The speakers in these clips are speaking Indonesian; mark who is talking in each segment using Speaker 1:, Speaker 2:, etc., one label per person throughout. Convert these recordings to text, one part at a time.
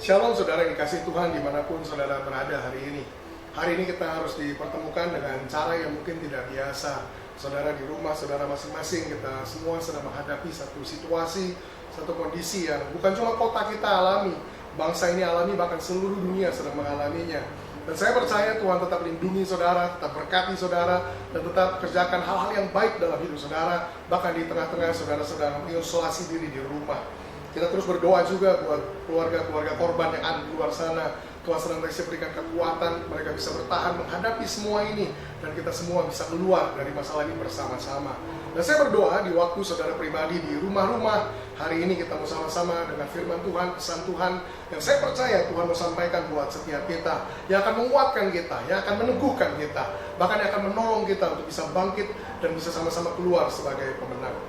Speaker 1: Shalom saudara yang dikasihi Tuhan dimanapun saudara berada hari ini. Hari ini kita harus dipertemukan dengan cara yang mungkin tidak biasa. Saudara di rumah, saudara masing-masing, kita semua sedang menghadapi satu situasi, satu kondisi yang bukan cuma kota kita alami, bangsa ini alami, bahkan seluruh dunia sedang mengalaminya. Dan saya percaya Tuhan tetap lindungi saudara, tetap berkati saudara, dan tetap kerjakan hal-hal yang baik dalam hidup saudara, bahkan di tengah-tengah saudara sedang mengisolasi diri di rumah. Kita terus berdoa juga buat keluarga-keluarga korban yang ada di luar sana. Tuhan senantiasa berikan kekuatan, mereka bisa bertahan menghadapi semua ini, dan kita semua bisa keluar dari masalah ini bersama-sama. Dan saya berdoa di waktu saudara pribadi di rumah-rumah, hari ini kita mau sama-sama dengan firman Tuhan, pesan Tuhan, yang saya percaya Tuhan mau sampaikan buat setiap kita, yang akan menguatkan kita, yang akan meneguhkan kita, bahkan yang akan menolong kita untuk bisa bangkit dan bisa sama-sama keluar sebagai pemenang.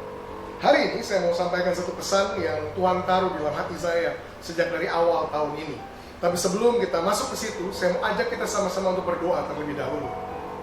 Speaker 1: Hari ini saya mau sampaikan satu pesan yang Tuhan taruh dalam hati saya sejak dari awal tahun ini. Tapi sebelum kita masuk ke situ, saya mau ajak kita sama-sama untuk berdoa terlebih dahulu.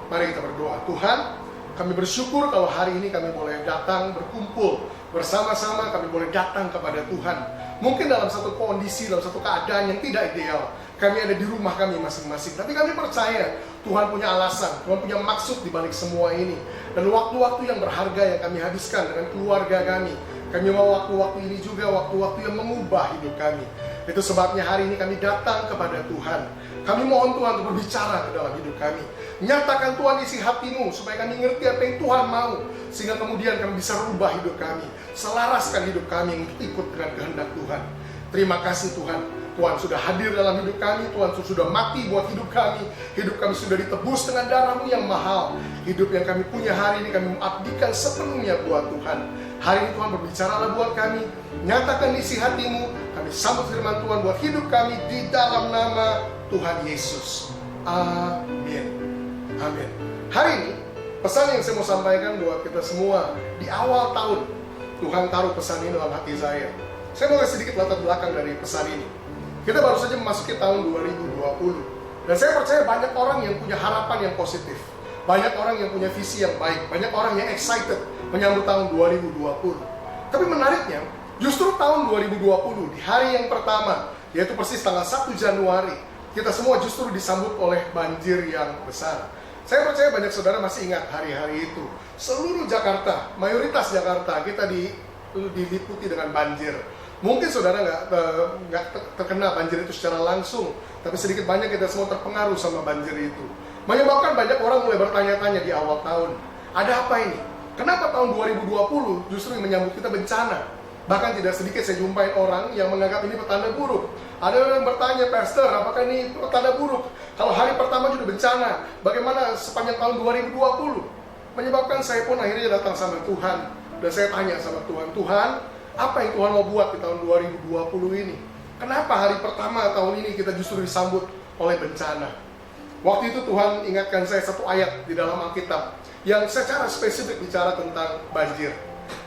Speaker 1: Mari kita berdoa. Tuhan, kami bersyukur kalau hari ini kami boleh datang berkumpul bersama-sama, kami boleh datang kepada Tuhan. Mungkin dalam satu kondisi, dalam satu keadaan yang tidak ideal. Kami ada di rumah kami masing-masing. Tapi kami percaya Tuhan punya alasan, Tuhan punya maksud di balik semua ini. Dan waktu-waktu yang berharga yang kami habiskan dengan keluarga kami. Kami mau waktu-waktu ini juga waktu-waktu yang mengubah hidup kami. Itu sebabnya hari ini kami datang kepada Tuhan. Kami mohon Tuhan untuk berbicara ke dalam hidup kami. Nyatakan Tuhan isi hatimu supaya kami ngerti apa yang Tuhan mau. Sehingga kemudian kami bisa rubah hidup kami. Selaraskan hidup kami untuk ikut dengan kehendak Tuhan. Terima kasih Tuhan. Tuhan sudah hadir dalam hidup kami. Tuhan sudah mati buat hidup kami. Hidup kami sudah ditebus dengan darah-Mu yang mahal. Hidup yang kami punya hari ini kami mengabdikan sepenuhnya buat Tuhan. Hari ini Tuhan berbicaralah buat kami. Nyatakan isi hatimu. Kami sambut firman Tuhan buat hidup kami di dalam nama Tuhan Yesus. Amin. Amin. Hari ini pesan yang saya mau sampaikan buat kita semua di awal tahun. Tuhan taruh pesan ini dalam hati saya. Saya mau kasih sedikit latar belakang dari pesan ini. Kita baru saja memasuki tahun 2020. Dan saya percaya banyak orang yang punya harapan yang positif. Banyak orang yang punya visi yang baik. Banyak orang yang excited menyambut tahun 2020. Tapi menariknya, justru tahun 2020 di hari yang pertama, yaitu persis tanggal 1 Januari, kita semua justru disambut oleh banjir yang besar. Saya percaya banyak saudara masih ingat hari-hari itu. Seluruh Jakarta, mayoritas Jakarta, kita diliputi dengan banjir. Mungkin saudara nggak terkena banjir itu secara langsung, tapi sedikit banyak kita semua terpengaruh sama banjir itu. Menyebabkan banyak orang mulai bertanya-tanya di awal tahun, ada apa ini? Kenapa tahun 2020 justru menyambut kita bencana? Bahkan tidak sedikit saya jumpai orang yang menganggap ini petanda buruk. Ada orang yang bertanya, Pastor, apakah ini petanda buruk? Kalau hari pertama sudah bencana, bagaimana sepanjang tahun 2020? Menyebabkan saya pun akhirnya datang sama Tuhan. Dan saya tanya sama Tuhan, Tuhan, apa yang Tuhan mau buat di tahun 2020 ini? Kenapa hari pertama tahun ini kita justru disambut oleh bencana? Waktu itu Tuhan ingatkan saya satu ayat di dalam Alkitab yang secara spesifik bicara tentang banjir.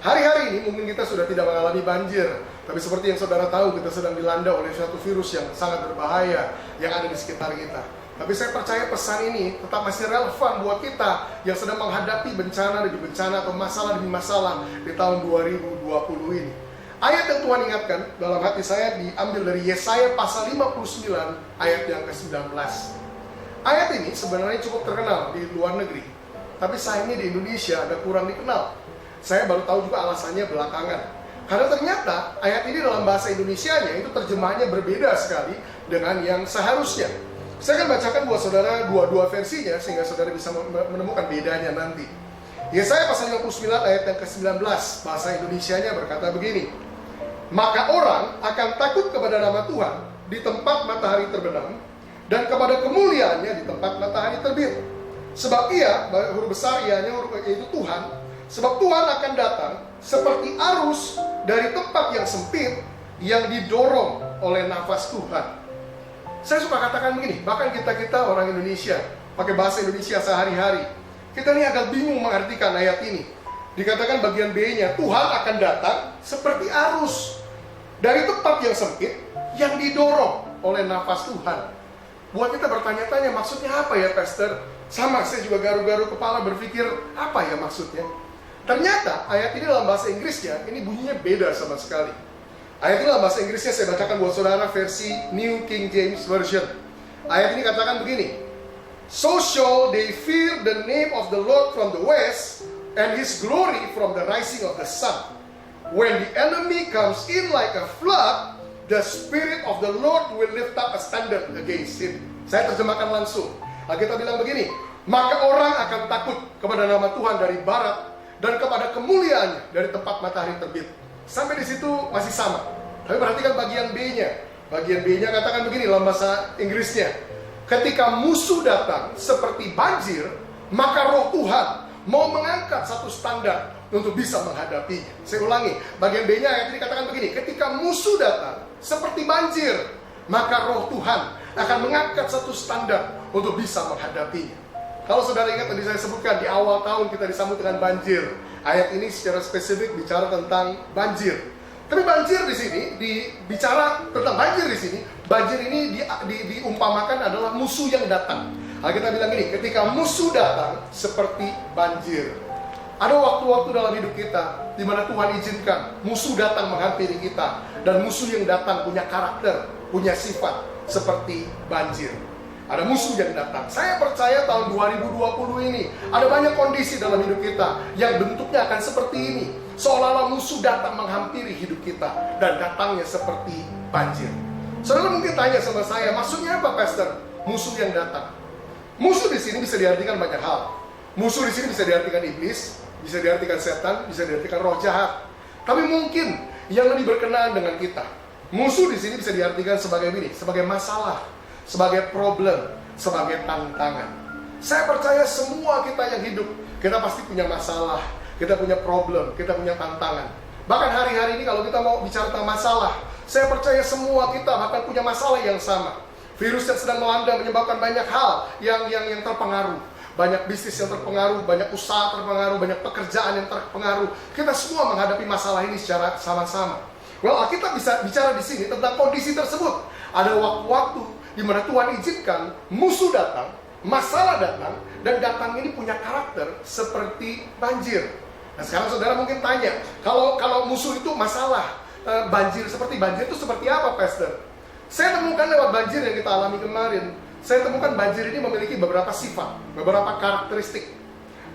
Speaker 1: Hari-hari ini mungkin kita sudah tidak mengalami banjir, tapi seperti yang saudara tahu, kita sedang dilanda oleh suatu virus yang sangat berbahaya yang ada di sekitar kita. Tapi saya percaya pesan ini tetap masih relevan buat kita yang sedang menghadapi bencana demi bencana atau masalah demi masalah di tahun 2020 ini. Ayat yang Tuhan ingatkan dalam hati saya diambil dari Yesaya pasal 59 ayat yang ke-19. Ayat ini sebenarnya cukup terkenal di luar negeri, tapi sayangnya di Indonesia ada kurang dikenal. Saya baru tahu juga alasannya belakangan. Karena ternyata ayat ini dalam bahasa Indonesianya itu terjemahannya berbeda sekali dengan yang seharusnya. Saya akan bacakan buat saudara dua-dua versinya sehingga saudara bisa menemukan bedanya nanti. Yesaya pasal 59 ayat yang ke-19 bahasa Indonesianya berkata begini. Maka orang akan takut kepada nama Tuhan di tempat matahari terbenam dan kepada kemuliaannya di tempat matahari terbit. Sebab ia, huruf besar ianya yaitu Tuhan, sebab Tuhan akan datang seperti arus dari tempat yang sempit yang didorong oleh nafas Tuhan. Saya suka katakan begini, bahkan kita orang Indonesia, pakai bahasa Indonesia sehari-hari, kita ini agak bingung mengartikan ayat ini. Dikatakan bagian B-nya, Tuhan akan datang seperti arus dari tempat yang sempit yang didorong oleh nafas Tuhan. Buat kita bertanya-tanya, maksudnya apa ya Pastor? Sama, saya juga garu-garu kepala berpikir, apa ya maksudnya? Ternyata ayat ini dalam bahasa Inggrisnya, ini bunyinya beda sama sekali. Ayat ini dalam bahasa Inggrisnya saya bacakan buat saudara versi New King James Version. Ayat ini katakan begini. So shall they fear the name of the Lord from the west, and his glory from the rising of the sun. When the enemy comes in like a flood, the Spirit of the Lord will lift up a standard against him. Saya terjemahkan langsung. Kita bilang begini, maka orang akan takut kepada nama Tuhan dari barat, dan kepada kemuliaannya dari tempat matahari terbit. Sampai di situ masih sama. Tapi perhatikan bagian B-nya. Bagian B-nya katakan begini dalam bahasa Inggrisnya. Ketika musuh datang seperti banjir, maka roh Tuhan mau mengangkat satu standar untuk bisa menghadapinya. Saya ulangi, bagian B-nya ayat ini katakan begini. Ketika musuh datang seperti banjir, maka roh Tuhan akan mengangkat satu standar untuk bisa menghadapinya. Kalau saudara ingat tadi saya sebutkan di awal tahun kita disambut dengan banjir. Ayat ini secara spesifik bicara tentang banjir. Tapi banjir di sini bicara tentang banjir di sini. Banjir ini diumpamakan adalah musuh yang datang. Kita bilang gini, ketika musuh datang seperti banjir. Ada waktu-waktu dalam hidup kita di mana Tuhan izinkan musuh datang menghampiri kita, dan musuh yang datang punya karakter, punya sifat seperti banjir. Ada musuh yang datang. Saya percaya tahun 2020 ini ada banyak kondisi dalam hidup kita yang bentuknya akan seperti ini. Seolah-olah musuh datang menghampiri hidup kita, dan datangnya seperti banjir. Saudara mungkin tanya sama saya, maksudnya apa Pastor? Musuh yang datang. Musuh di sini bisa diartikan banyak hal. Musuh di sini bisa diartikan iblis, bisa diartikan setan, bisa diartikan roh jahat. Tapi mungkin yang lebih berkenaan dengan kita, musuh di sini bisa diartikan sebagai ini, sebagai masalah, sebagai problem, sebagai tantangan. Saya percaya semua kita yang hidup, kita pasti punya masalah, kita punya problem, kita punya tantangan. Bahkan hari-hari ini kalau kita mau bicara tentang masalah, saya percaya semua kita bahkan punya masalah yang sama. Virus yang sedang melanda menyebabkan banyak hal yang terpengaruh. Banyak bisnis yang terpengaruh, banyak usaha terpengaruh, banyak pekerjaan yang terpengaruh. Kita semua menghadapi masalah ini secara sama-sama. Well, kita bisa bicara di sini tentang kondisi tersebut. Ada waktu-waktu di mana Tuhan izinkan musuh datang, masalah datang, dan datang ini punya karakter seperti banjir. Nah sekarang saudara mungkin tanya, kalau musuh itu masalah, banjir seperti banjir itu seperti apa, Pastor? Saya temukan lewat banjir yang kita alami kemarin. Saya temukan banjir ini memiliki beberapa sifat, beberapa karakteristik.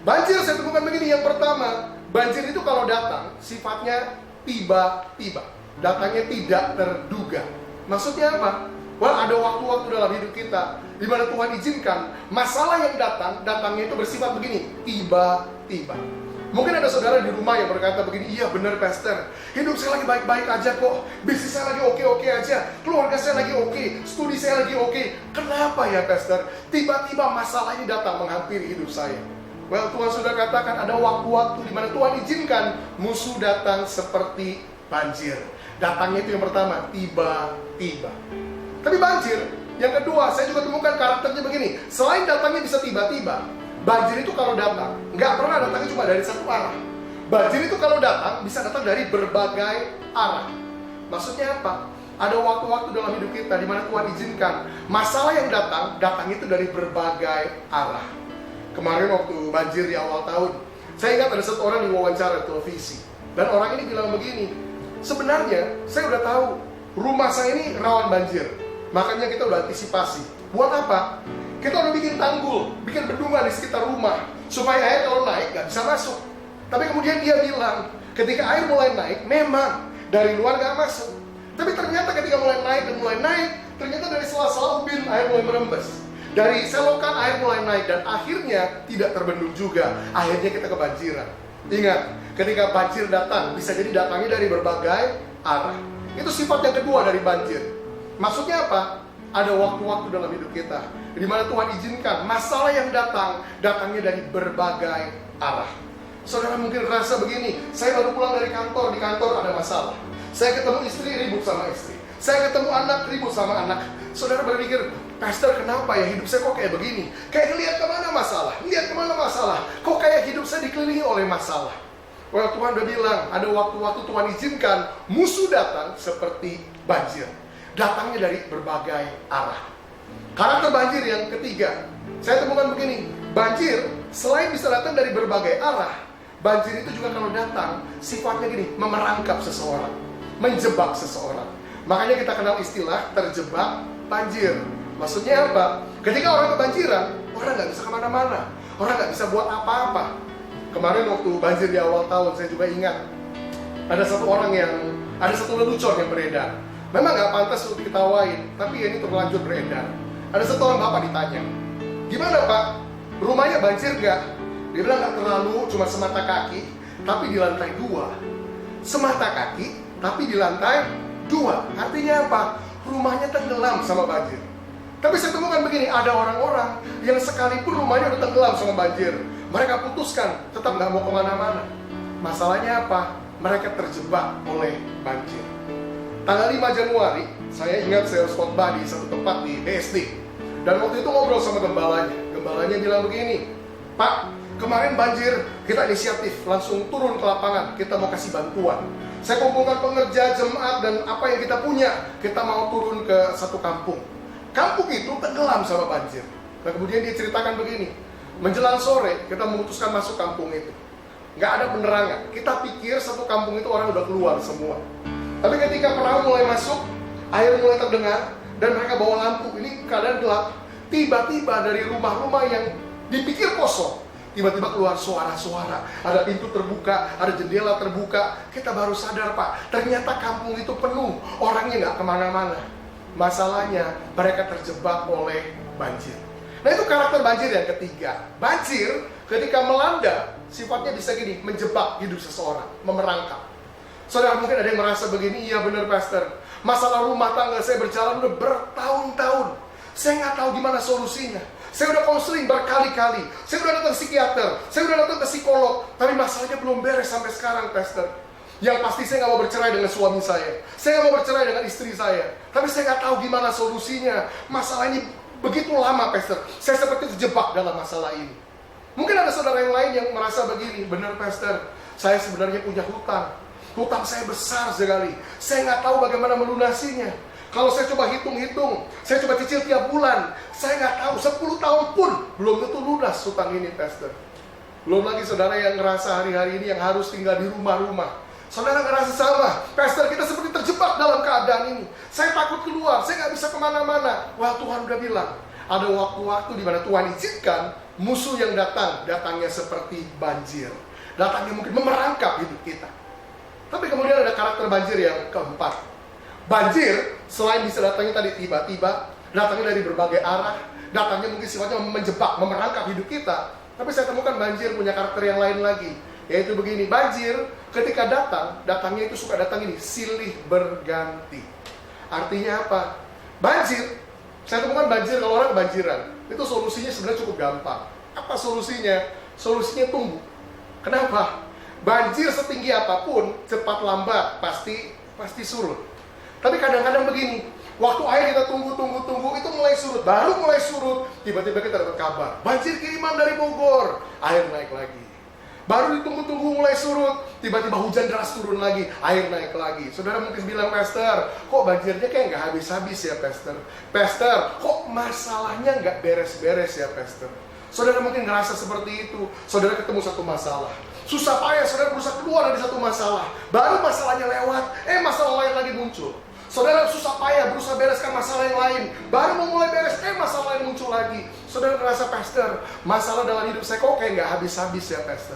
Speaker 1: Banjir saya temukan begini, yang pertama, banjir itu kalau datang, sifatnya tiba-tiba. Datangnya tidak terduga. Maksudnya apa? Wah, ada waktu-waktu dalam hidup kita di mana Tuhan izinkan masalah yang datangnya itu bersifat begini, tiba-tiba. Mungkin ada saudara di rumah yang berkata begini, iya benar Pastor, hidup saya lagi baik-baik aja kok, bisnis saya lagi oke-oke aja, keluarga saya lagi oke, studi saya lagi oke. Kenapa ya Pastor? Tiba-tiba masalah ini datang menghampiri hidup saya. Well, Tuhan sudah katakan ada waktu-waktu di mana Tuhan izinkan musuh datang seperti banjir. Datangnya itu yang pertama, tiba-tiba. Tapi banjir, yang kedua, saya juga temukan karakternya begini. Selain datangnya bisa tiba-tiba, banjir itu kalau datang, nggak pernah datangnya cuma dari satu arah. Banjir itu kalau datang, bisa datang dari berbagai arah. Maksudnya apa? Ada waktu-waktu dalam hidup kita di mana Tuhan izinkan masalah yang datang itu dari berbagai arah. Kemarin waktu banjir di awal tahun, saya ingat ada satu orang diwawancara di televisi. Dan orang ini bilang begini, sebenarnya saya udah tahu rumah saya ini rawan banjir. Makanya kita udah antisipasi. Buat apa? Kita udah bikin tanggul, bikin bendungan di sekitar rumah, supaya air kalau naik gak bisa masuk. Tapi kemudian dia bilang, ketika air mulai naik, memang dari luar gak masuk. Tapi ternyata ketika mulai naik, ternyata dari sela-sela ubin air mulai merembes. Dari selokan air mulai naik, dan akhirnya tidak terbendung juga. Akhirnya kita kebanjiran. Ingat, ketika banjir datang, bisa jadi datangnya dari berbagai arah. Itu sifat yang kedua dari banjir. Maksudnya apa? Ada waktu-waktu dalam hidup kita di mana Tuhan izinkan masalah yang datangnya dari berbagai arah. Saudara mungkin rasa begini, saya baru pulang dari kantor, di kantor ada masalah. Saya ketemu istri, ribut sama istri. Saya ketemu anak, ribut sama anak. Saudara berpikir, Pastor kenapa ya hidup saya kok kayak begini? Kayak lihat kemana masalah, kok kayak hidup saya dikelilingi oleh masalah. Well, Tuhan udah bilang, ada waktu-waktu Tuhan izinkan musuh datang seperti banjir. Datangnya dari berbagai arah. Karakter banjir yang ketiga, saya temukan begini, banjir selain bisa datang dari berbagai arah, banjir itu juga kalau datang sifatnya gini, memerangkap seseorang. menjebak seseorang. Makanya kita kenal istilah terjebak banjir. Maksudnya apa? Ketika orang kebanjiran, orang nggak bisa kemana-mana, orang nggak bisa buat apa-apa. Kemarin waktu banjir di awal tahun, saya juga ingat ada satu lelucon yang beredar. Memang nggak pantas untuk diketawain, tapi ini terlanjur beredar. Ada satu orang bapak ditanya, gimana Pak? Rumahnya banjir nggak? Dia bilang nggak terlalu, cuma semata kaki, tapi di lantai 2. Semata kaki, tapi di lantai 2. Artinya apa? Rumahnya tenggelam sama banjir. Tapi saya temukan begini, ada orang-orang yang sekalipun rumahnya udah tenggelam sama banjir, mereka putuskan tetap nggak mau kemana-mana. Masalahnya apa? Mereka terjebak oleh banjir. Tanggal 5 Januari, saya ingat saya harus khotbah di satu tempat di BSD. Dan waktu itu ngobrol sama gembalanya. Gembalanya bilang begini, Pak, kemarin banjir, kita inisiatif langsung turun ke lapangan, kita mau kasih bantuan. Saya kumpulkan pengerja, jemaat, dan apa yang kita punya, kita mau turun ke satu kampung. Kampung itu tenggelam sama banjir. Nah kemudian dia ceritakan begini, menjelang sore kita memutuskan masuk kampung itu. Nggak ada penerangan, kita pikir satu kampung itu orang udah keluar semua. Tapi ketika perahu mulai masuk, air mulai terdengar, dan mereka bawa lampu, ini keadaan gelap. Tiba-tiba dari rumah-rumah yang dipikir kosong, tiba-tiba keluar suara-suara, ada pintu terbuka, ada jendela terbuka. Kita baru sadar Pak, ternyata kampung itu penuh, orangnya nggak kemana-mana. Masalahnya mereka terjebak oleh banjir. Nah itu karakter banjir yang ketiga. Banjir ketika melanda sifatnya bisa gini, menjebak hidup seseorang, memerangkap. Saudara mungkin ada yang merasa begini, iya benar Pastor, masalah rumah tangga saya berjalan udah bertahun-tahun, saya nggak tahu gimana solusinya. Saya udah konseling berkali-kali, saya udah datang psikiater, saya udah datang ke psikolog, tapi masalahnya belum beres sampai sekarang Pastor. Yang pasti saya nggak mau bercerai dengan suami saya nggak mau bercerai dengan istri saya, tapi saya nggak tahu gimana solusinya. Masalah ini begitu lama Pastor, saya seperti terjebak dalam masalah ini. Mungkin ada saudara yang lain yang merasa begini, benar Pastor, saya sebenarnya punya hutang saya besar sekali, saya nggak tahu bagaimana melunasinya. Kalau saya coba hitung-hitung, saya coba cicil tiap bulan, saya nggak tahu 10 tahun pun belum tentu lunas hutang ini Pastor. Belum lagi saudara yang ngerasa hari-hari ini yang harus tinggal di rumah-rumah. Saudara ngerasa sama, Pastor kita seperti terjebak dalam keadaan ini. Saya takut keluar, saya nggak bisa kemana-mana. Wah Tuhan udah bilang, ada waktu-waktu di mana Tuhan izinkan musuh yang datangnya seperti banjir. Datangnya mungkin memerangkap hidup kita. Tapi kemudian ada karakter banjir yang keempat. Banjir selain bisa datangnya tadi tiba-tiba, datangnya dari berbagai arah, datangnya mungkin sifatnya menjebak, memerangkap hidup kita. Tapi saya temukan banjir punya karakter yang lain lagi. Yaitu begini, banjir ketika datangnya itu suka datang ini, silih berganti. Artinya apa? Banjir, saya temukan banjir kalau orang kebanjiran, itu solusinya sebenarnya cukup gampang. Apa solusinya? Solusinya tunggu. Kenapa? Banjir setinggi apapun, cepat lambat pasti surut. Tapi kadang-kadang begini, waktu air kita tunggu, itu mulai surut. Baru mulai surut, tiba-tiba kita dapat kabar, banjir kiriman dari Bogor, air naik lagi. Baru ditunggu-tunggu mulai surut, tiba-tiba hujan deras turun lagi, air naik lagi. Saudara mungkin bilang, Pastor, kok banjirnya kayak nggak habis-habis ya Pastor? Pastor, kok masalahnya nggak beres-beres ya Pastor? Saudara mungkin ngerasa seperti itu. Saudara ketemu satu masalah, susah payah saudara berusaha keluar dari satu masalah. Baru masalahnya lewat, masalah lain lagi muncul. Saudara susah payah berusaha bereskan masalah yang lain, baru mau mulai beres, masalah lain muncul lagi. Saudara ngerasa, Pastor, masalah dalam hidup saya kok kayak nggak habis-habis ya Pastor?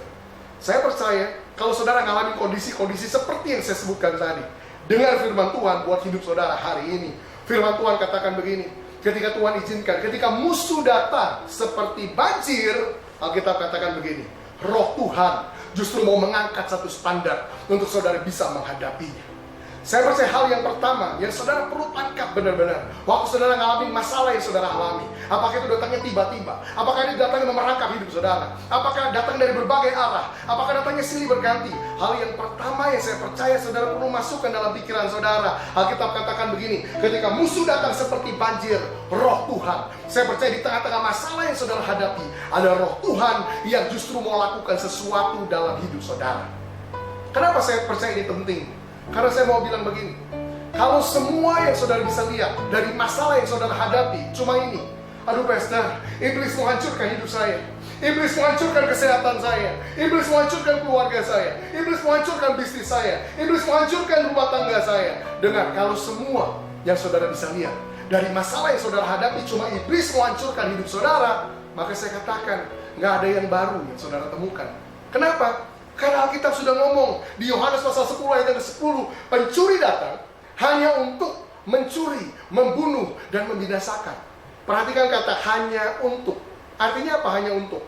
Speaker 1: Saya percaya kalau saudara mengalami kondisi-kondisi seperti yang saya sebutkan tadi, dengar firman Tuhan buat hidup saudara hari ini. Firman Tuhan katakan begini, ketika Tuhan izinkan, ketika musuh datang seperti banjir, Alkitab katakan begini, Roh Tuhan justru mau mengangkat satu standar untuk saudara bisa menghadapinya. Saya percaya hal yang pertama yang saudara perlu tangkap benar-benar waktu saudara mengalami masalah yang saudara alami. Apakah itu datangnya tiba-tiba? Apakah itu datangnya memerangkap hidup saudara? Apakah datang dari berbagai arah? Apakah datangnya silih berganti? Hal yang pertama yang saya percaya saudara perlu masukkan dalam pikiran saudara. Alkitab katakan begini, ketika musuh datang seperti banjir, Roh Tuhan. Saya percaya di tengah-tengah masalah yang saudara hadapi, ada Roh Tuhan yang justru mau lakukan sesuatu dalam hidup saudara. Kenapa saya percaya ini penting? Karena saya mau bilang begini, kalau semua yang saudara bisa lihat dari masalah yang saudara hadapi cuma ini, aduh Pastor, iblis mau hancurkan hidup saya, Iblis menghancurkan kesehatan saya. Iblis menghancurkan keluarga saya. Iblis menghancurkan bisnis saya. Iblis menghancurkan rumah tangga saya. Dengar, kalau semua yang saudara bisa lihat dari masalah yang saudara hadapi cuma iblis menghancurkan hidup saudara, maka saya katakan nggak ada yang baru yang saudara temukan. Kenapa? Karena Alkitab sudah ngomong di Yohanes pasal 10 ayat yang ke-10, pencuri datang hanya untuk mencuri, membunuh, dan membinasakan. Perhatikan kata hanya untuk. Artinya apa hanya untuk?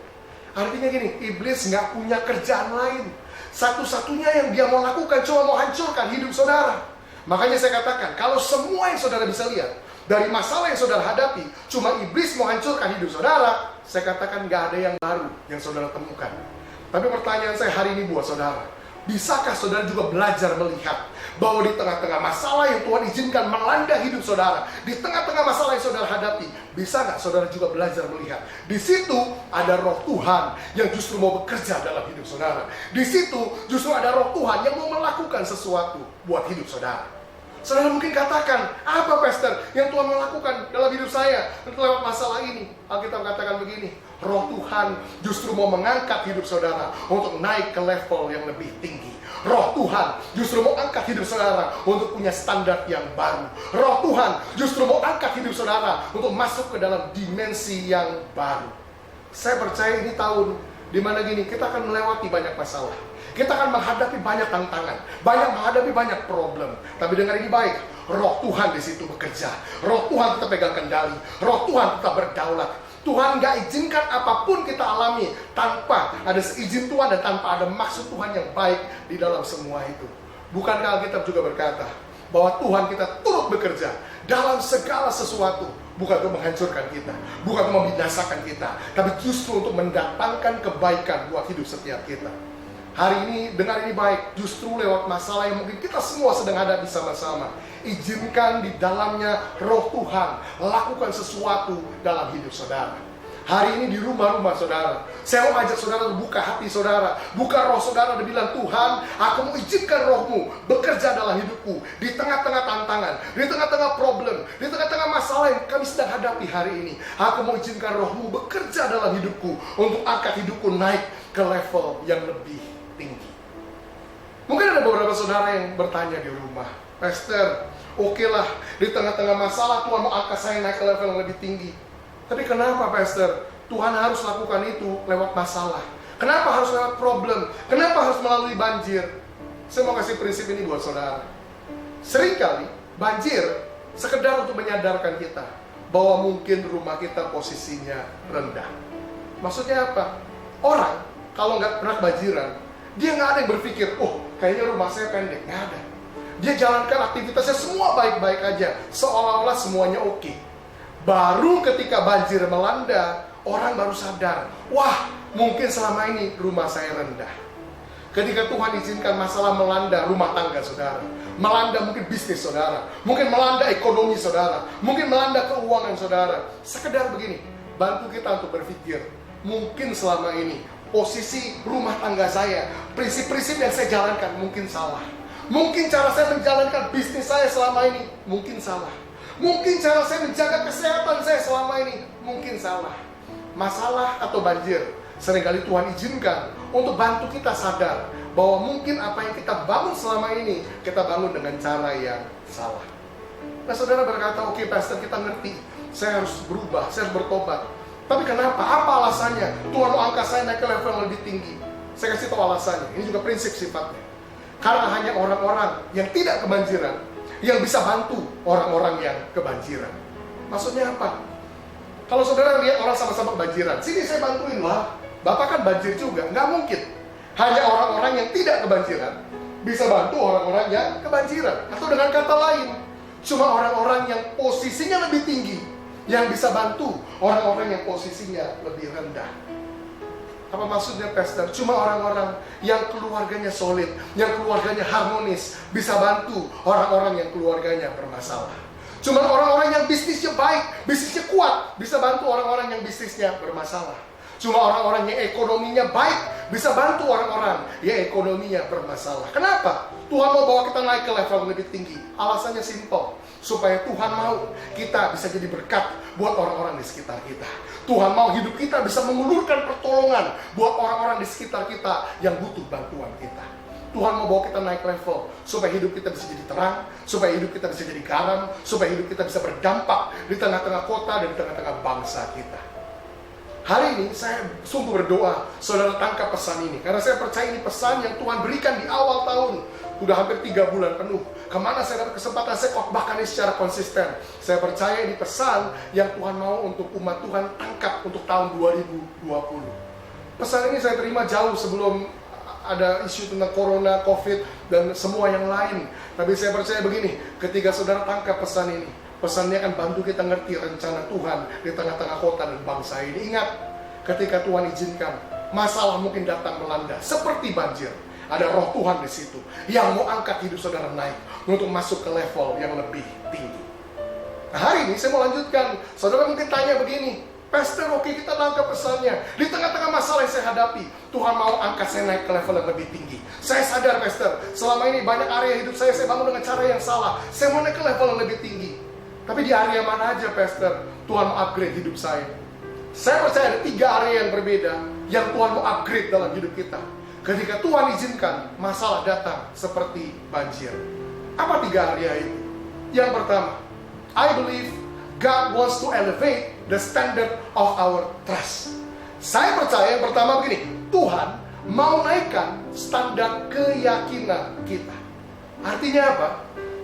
Speaker 1: Artinya gini, iblis nggak punya kerjaan lain. Satu-satunya yang dia mau lakukan cuma mau hancurkan hidup saudara. Makanya saya katakan, kalau semua yang saudara bisa lihat dari masalah yang saudara hadapi cuma iblis mau hancurkan hidup saudara, saya katakan nggak ada yang baru yang saudara temukan. Tapi pertanyaan saya hari ini buat saudara, bisakah saudara juga belajar melihat bahwa di tengah-tengah masalah yang Tuhan izinkan melanda hidup saudara, di tengah-tengah masalah yang saudara hadapi, bisa nggak saudara juga belajar melihat di situ ada roh Tuhan yang justru mau bekerja dalam hidup saudara. Di situ justru ada roh Tuhan yang mau melakukan sesuatu buat hidup saudara. Saudara mungkin katakan, apa pastor yang Tuhan mau lakukan dalam hidup saya lewat masalah ini? Alkitab katakan begini, roh Tuhan justru mau mengangkat hidup saudara untuk naik ke level yang lebih tinggi. Roh Tuhan justru mau angkat hidup saudara untuk punya standar yang baru. Roh Tuhan justru mau angkat hidup saudara untuk masuk ke dalam dimensi yang baru. Saya percaya ini tahun dimana gini, kita akan melewati banyak masalah. Kita akan menghadapi banyak tantangan, menghadapi banyak problem. Tapi dengar ini baik, roh Tuhan di situ bekerja. Roh Tuhan tetap pegang kendali. Roh Tuhan tetap berdaulat. Tuhan gak izinkan apapun kita alami tanpa ada seizin Tuhan dan tanpa ada maksud Tuhan yang baik di dalam semua itu. Bukankah Alkitab juga berkata bahwa Tuhan kita turut bekerja dalam segala sesuatu, bukan untuk menghancurkan kita, bukan untuk membinasakan kita, tapi justru untuk mendatangkan kebaikan buat hidup setiap kita. Hari ini, dengar ini baik, justru lewat masalah yang mungkin kita semua sedang hadapi sama-sama, izinkan di dalamnya roh Tuhan lakukan sesuatu dalam hidup saudara. Hari ini di rumah-rumah saudara, saya mau ajak saudara untuk buka hati saudara, buka roh saudara dan bilang, Tuhan, aku mau izinkan rohmu bekerja dalam hidupku, di tengah-tengah tantangan, di tengah-tengah problem, di tengah-tengah masalah yang kami sedang hadapi hari ini. Aku mau izinkan rohmu bekerja dalam hidupku, untuk angkat hidupku naik ke level yang lebih tinggi. Mungkin ada beberapa saudara yang bertanya di rumah, Pastor, oke lah, di tengah-tengah masalah Tuhan mau angkat saya naik ke level yang lebih tinggi. Tapi kenapa Pastor, Tuhan harus lakukan itu lewat masalah? Kenapa harus lewat problem? Kenapa harus melalui banjir? Saya mau kasih prinsip ini buat saudara. Seringkali banjir sekedar untuk menyadarkan kita bahwa mungkin rumah kita posisinya rendah. Maksudnya apa? Orang kalau nggak pernah banjiran, dia nggak ada yang berpikir, oh kayaknya rumah saya pendek. Nggak ada. Dia jalankan aktivitasnya semua baik-baik aja, seolah-olah semuanya oke. Baru ketika banjir melanda, orang baru sadar, wah mungkin selama ini rumah saya rendah. Ketika Tuhan izinkan masalah melanda rumah tangga saudara, melanda mungkin bisnis saudara, mungkin melanda ekonomi saudara, mungkin melanda keuangan saudara, sekedar begini, bantu kita untuk berpikir, mungkin selama ini posisi rumah tangga saya, prinsip-prinsip yang saya jalankan mungkin salah. Mungkin cara saya menjalankan bisnis saya selama ini mungkin salah. Mungkin cara saya menjaga kesehatan saya selama ini mungkin salah. Masalah atau banjir seringkali Tuhan izinkan untuk bantu kita sadar bahwa mungkin apa yang kita bangun selama ini kita bangun dengan cara yang salah. Nah saudara berkata, oke Pastor, kita ngerti, saya harus berubah, saya harus bertobat. Tapi kenapa? Apa alasannya? Tuhan mau angkat saya naik ke level yang lebih tinggi. Saya kasih tahu alasannya. Ini juga prinsip sifatnya. Karena hanya orang-orang yang tidak kebanjiran yang bisa bantu orang-orang yang kebanjiran. Maksudnya apa? Kalau saudara lihat orang sama-sama kebanjiran, sini saya bantuin lah. Bapak kan banjir juga, nggak mungkin. Hanya orang-orang yang tidak kebanjiran bisa bantu orang-orang yang kebanjiran. Atau dengan kata lain, cuma orang-orang yang posisinya lebih tinggi yang bisa bantu orang-orang yang posisinya lebih rendah. Apa maksudnya Pastor? Cuma orang-orang yang keluarganya solid, yang keluarganya harmonis bisa bantu orang-orang yang keluarganya bermasalah. Cuma orang-orang yang bisnisnya baik, bisnisnya kuat bisa bantu orang-orang yang bisnisnya bermasalah. Cuma orang-orang yang ekonominya baik bisa bantu orang-orang yang ekonominya bermasalah. Kenapa? Tuhan mau bawa kita naik ke level lebih tinggi. Alasannya simpel. supaya Tuhan mau kita bisa jadi berkat buat orang-orang di sekitar kita. Tuhan mau hidup kita bisa mengulurkan pertolongan buat orang-orang di sekitar kita yang butuh bantuan kita. Tuhan mau bawa kita naik level supaya hidup kita bisa jadi terang, supaya hidup kita bisa jadi garam, supaya hidup kita bisa berdampak di tengah-tengah kota dan di tengah-tengah bangsa kita. Hari ini saya sungguh berdoa saudara tangkap pesan ini, karena saya percaya ini pesan yang Tuhan berikan di awal tahun. Udah hampir 3 bulan penuh. Kemana saya dapat kesempatan, saya khotbahkan ini secara konsisten. Saya percaya ini pesan yang Tuhan mau untuk umat Tuhan tangkap untuk tahun 2020. Pesan ini saya terima jauh sebelum ada isu tentang corona, covid, dan semua yang lain. Tapi saya percaya begini, ketika saudara tangkap pesan ini, pesannya akan bantu kita ngerti rencana Tuhan di tengah-tengah kota dan bangsa ini. Ingat, ketika Tuhan izinkan, masalah mungkin datang melanda seperti banjir. Ada roh Tuhan di situ yang mau angkat hidup saudara naik untuk masuk ke level yang lebih tinggi. Nah, hari ini saya mau lanjutkan. Saudara mungkin tanya begini, Pastor, oke, kita tangkap pesannya. Di tengah-tengah masalah yang saya hadapi, Tuhan mau angkat saya naik ke level yang lebih tinggi. Saya sadar, Pastor, selama ini banyak area hidup saya bangun dengan cara yang salah. Saya mau naik ke level yang lebih tinggi. Tapi di area mana aja, Pastor, Tuhan mau upgrade hidup saya? Saya percaya ada 3 area yang berbeda yang Tuhan mau upgrade dalam hidup kita. Ketika Tuhan izinkan masalah datang seperti banjir. Apa 3 area itu? Yang pertama, I believe God wants to elevate the standard of our trust. Saya percaya yang pertama begini, Tuhan mau naikkan standar keyakinan kita. Artinya apa?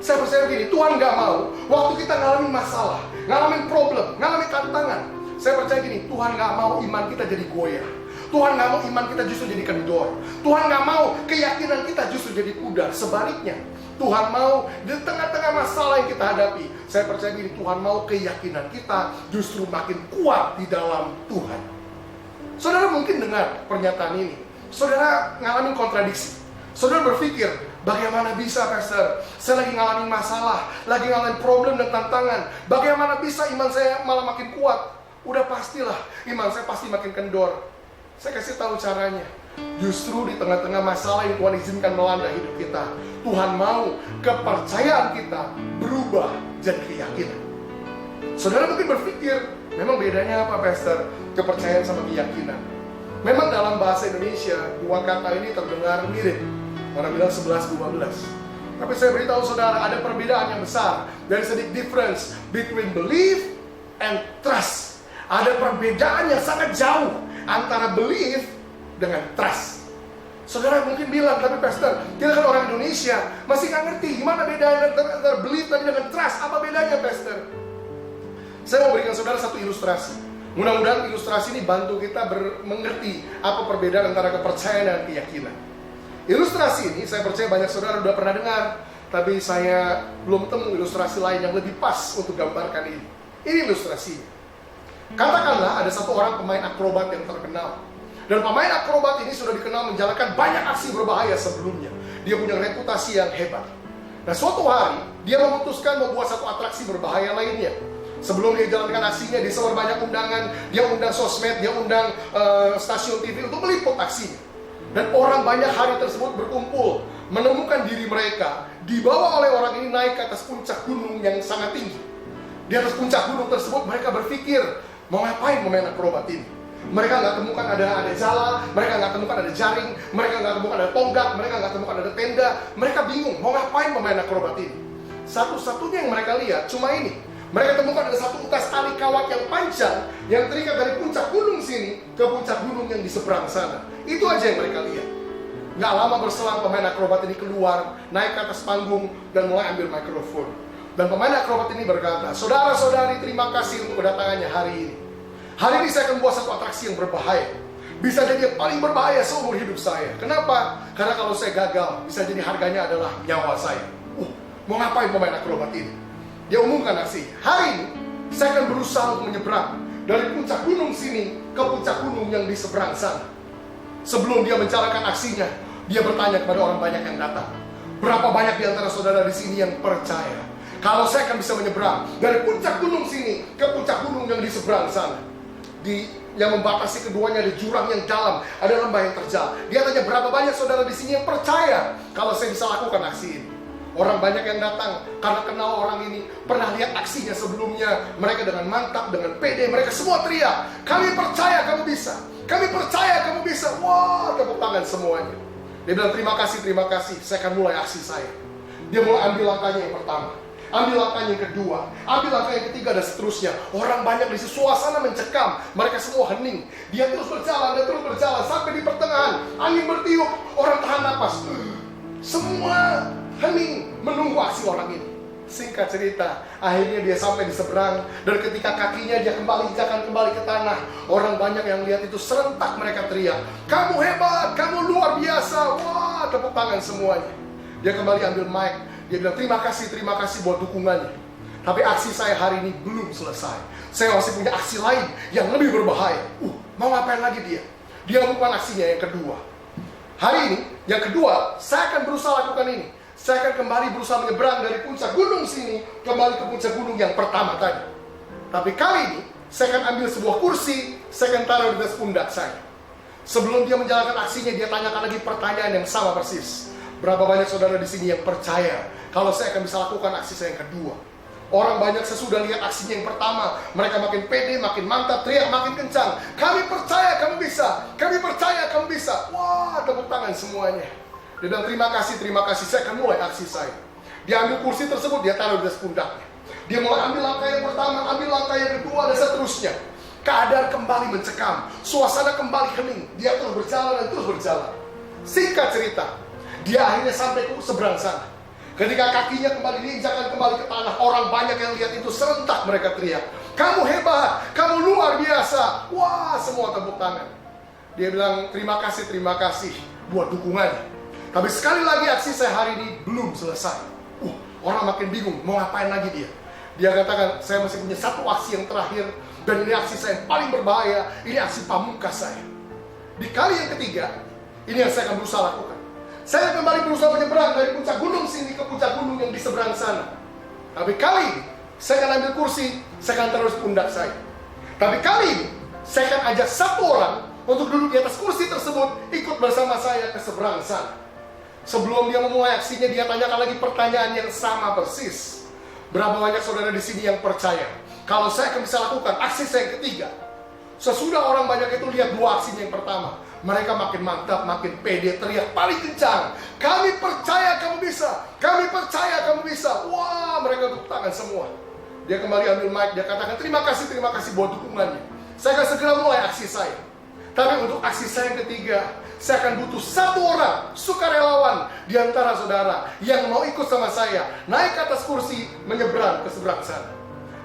Speaker 1: Saya percaya begini, Tuhan gak mau waktu kita ngalamin masalah, ngalamin problem, ngalamin tantangan. Saya percaya gini, Tuhan gak mau iman kita jadi goyah. Tuhan gak mau iman kita justru jadi kendor. Tuhan gak mau keyakinan kita justru jadi pudar. Sebaliknya, Tuhan mau di tengah-tengah masalah yang kita hadapi, saya percaya gini, Tuhan mau keyakinan kita justru makin kuat di dalam Tuhan. Saudara mungkin dengar pernyataan ini, saudara ngalamin kontradiksi. Saudara berpikir, bagaimana bisa, Pastor? Saya lagi ngalamin masalah, lagi ngalamin problem dan tantangan. Bagaimana bisa iman saya malah makin kuat? Udah pastilah, iman saya pasti makin kendor. Saya kasih tahu caranya. Justru di tengah-tengah masalah yang Tuhan izinkan melanda hidup kita, Tuhan mau kepercayaan kita berubah jadi keyakinan. Saudara mungkin berpikir, memang bedanya apa, Pastor? Kepercayaan sama keyakinan. Memang dalam bahasa Indonesia, 2 kata ini terdengar mirip. Orang bilang 11-12. Tapi saya beritahu saudara, ada perbedaan yang besar. There is a big difference between belief and trust. Ada perbedaan yang sangat jauh antara belief dengan trust. Saudara mungkin bilang, tapi Pastor, kita kan orang Indonesia, masih nggak ngerti gimana bedanya antara belief tadi dengan trust. Apa bedanya, Pastor? Saya mau berikan saudara satu ilustrasi. Mudah-mudahan ilustrasi ini bantu kita mengerti apa perbedaan antara kepercayaan dan keyakinan. Ilustrasi ini saya percaya banyak saudara sudah pernah dengar, tapi saya belum temu ilustrasi lain yang lebih pas untuk gambarkan ini. Ini ilustrasinya. Katakanlah ada satu orang pemain akrobat yang terkenal. Dan pemain akrobat ini sudah dikenal menjalankan banyak aksi berbahaya sebelumnya. Dia punya reputasi yang hebat. Nah, suatu hari dia memutuskan membuat satu atraksi berbahaya lainnya. Sebelum dia jalankan aksinya, dia sebar banyak undangan. Dia undang sosmed, dia undang stasiun TV untuk meliput aksinya. Dan orang banyak hari tersebut berkumpul, menemukan diri mereka dibawa oleh orang ini naik ke atas puncak gunung yang sangat tinggi. Di atas puncak gunung tersebut mereka berpikir, mau ngapain pemain akrobat ini? Mereka nggak temukan ada jala, mereka nggak temukan ada jaring, mereka nggak temukan ada tonggak, mereka nggak temukan ada tenda. Mereka bingung, mau ngapain pemain akrobat ini? Satu-satunya yang mereka lihat cuma ini. Mereka temukan ada satu utas tali kawat yang panjang yang terikat dari puncak gunung sini ke puncak gunung yang di seberang sana. Itu aja yang mereka lihat. Nggak lama berselang pemain akrobat ini keluar, naik ke atas panggung dan mulai ambil mikrofon. Dan pemain akrobat ini berkata, saudara-saudari, terima kasih untuk kedatangannya hari ini. Hari ini saya akan buat satu atraksi yang berbahaya. Bisa jadi yang paling berbahaya seumur hidup saya. Kenapa? Karena kalau saya gagal, bisa jadi harganya adalah nyawa saya. Mau ngapain pemain akrobat ini? Dia umumkan aksinya. Hari ini, saya akan berusaha untuk menyeberang dari puncak gunung sini ke puncak gunung yang di seberang sana. Sebelum dia menjalankan aksinya, dia bertanya kepada orang banyak yang datang. Berapa banyak di antara saudara di sini yang percaya kalau saya akan bisa menyeberang dari puncak gunung sini ke puncak gunung yang di seberang sana? Yang membatasi keduanya ada jurang yang dalam, ada lembah yang terjal. Dia tanya, berapa banyak saudara di sini yang percaya kalau saya bisa lakukan aksi ini? Orang banyak yang datang karena kenal orang ini, pernah lihat aksinya sebelumnya. Mereka dengan mantap, dengan pede, mereka semua teriak, kami percaya kamu bisa, kami percaya kamu bisa. Wah, tepuk tangan semuanya. Dia bilang terima kasih, saya akan mulai aksi saya. Dia mulai ambil langkahnya yang pertama, ambil langkahnya yang kedua, ambil langkah yang ketiga, dan seterusnya. Orang banyak di situ, suasana mencekam, mereka semua hening. Dia terus berjalan, sampai di pertengahan, angin bertiup, orang tahan napas. Semua hening menunggu aksi orang ini. Singkat cerita, akhirnya dia sampai di seberang, dan ketika kakinya dia injakan kembali ke tanah, orang banyak yang lihat itu serentak mereka teriak, kamu hebat, kamu luar biasa. Wah, tepuk tangan semuanya. Dia kembali ambil mic, dia bilang terima kasih buat dukungannya. Tapi aksi saya hari ini belum selesai. Saya masih punya aksi lain yang lebih berbahaya. Mau ngapain lagi dia? Dia melakukan aksinya yang kedua. Hari ini, yang kedua, saya akan berusaha lakukan ini. Saya akan kembali berusaha menyeberang dari puncak gunung sini kembali ke puncak gunung yang pertama tadi. Tapi kali ini, saya akan ambil sebuah kursi, saya akan taruh di atas pundak saya. Sebelum dia menjalankan aksinya, dia tanyakan lagi pertanyaan yang sama persis. Berapa banyak saudara di sini yang percaya kalau saya akan bisa lakukan aksi saya yang kedua? Orang banyak sesudah lihat aksinya yang pertama, mereka makin pede, makin mantap, teriak makin kencang. Kami percaya kamu bisa, kami percaya kamu bisa. Wah, tepuk tangan semuanya. Dia bilang terima kasih, saya akan mulai aksi saya. Dia ambil kursi tersebut, dia taruh di atas pundaknya. Dia mulai ambil langkah yang pertama, ambil langkah yang kedua, dan seterusnya. Keadaan kembali mencekam, suasana kembali hening. Dia terus berjalan dan terus berjalan. Singkat cerita, dia akhirnya sampai ke seberang sana. Ketika kakinya kembali diinjakkan kembali ke tanah, orang banyak yang lihat itu serentak mereka teriak, kamu hebat, kamu luar biasa. Wah, semua tepuk tangan. Dia bilang terima kasih buat dukungannya. Tapi sekali lagi aksi saya hari ini belum selesai. Orang makin bingung mau ngapain lagi dia. Dia katakan saya masih punya satu aksi yang terakhir, dan ini aksi saya yang paling berbahaya. Ini aksi pamungkas saya. Di kali yang ketiga, ini yang saya akan berusaha lakukan. Saya kembali berusaha menyeberang dari puncak gunung sini ke puncak gunung yang di seberang sana. Tapi kali ini, saya akan ambil kursi, saya akan taruh di pundak saya. Tapi kali ini, saya akan ajak satu orang untuk duduk di atas kursi tersebut, ikut bersama saya ke seberang sana. Sebelum dia memulai aksinya, dia tanyakan lagi pertanyaan yang sama persis. Berapa banyak saudara di sini yang percaya kalau saya akan bisa lakukan aksi saya yang ketiga? Sesudah orang banyak itu lihat dua aksinya yang pertama, mereka makin mantap, makin pede, teriak paling kencang, kami percaya kamu bisa, kami percaya kamu bisa. Wah, mereka tepuk tangan semua. Dia kembali ambil mic, dia katakan terima kasih buat dukungannya. Saya akan segera mulai aksi saya. Tapi untuk aksi saya yang ketiga, saya akan butuh satu orang sukarelawan di antara saudara yang mau ikut sama saya naik ke atas kursi, menyeberang ke seberang sana.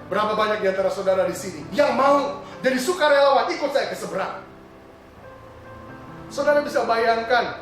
Speaker 1: Berapa banyak di antara saudara di sini yang mau jadi sukarelawan ikut saya ke seberang? Saudara bisa bayangkan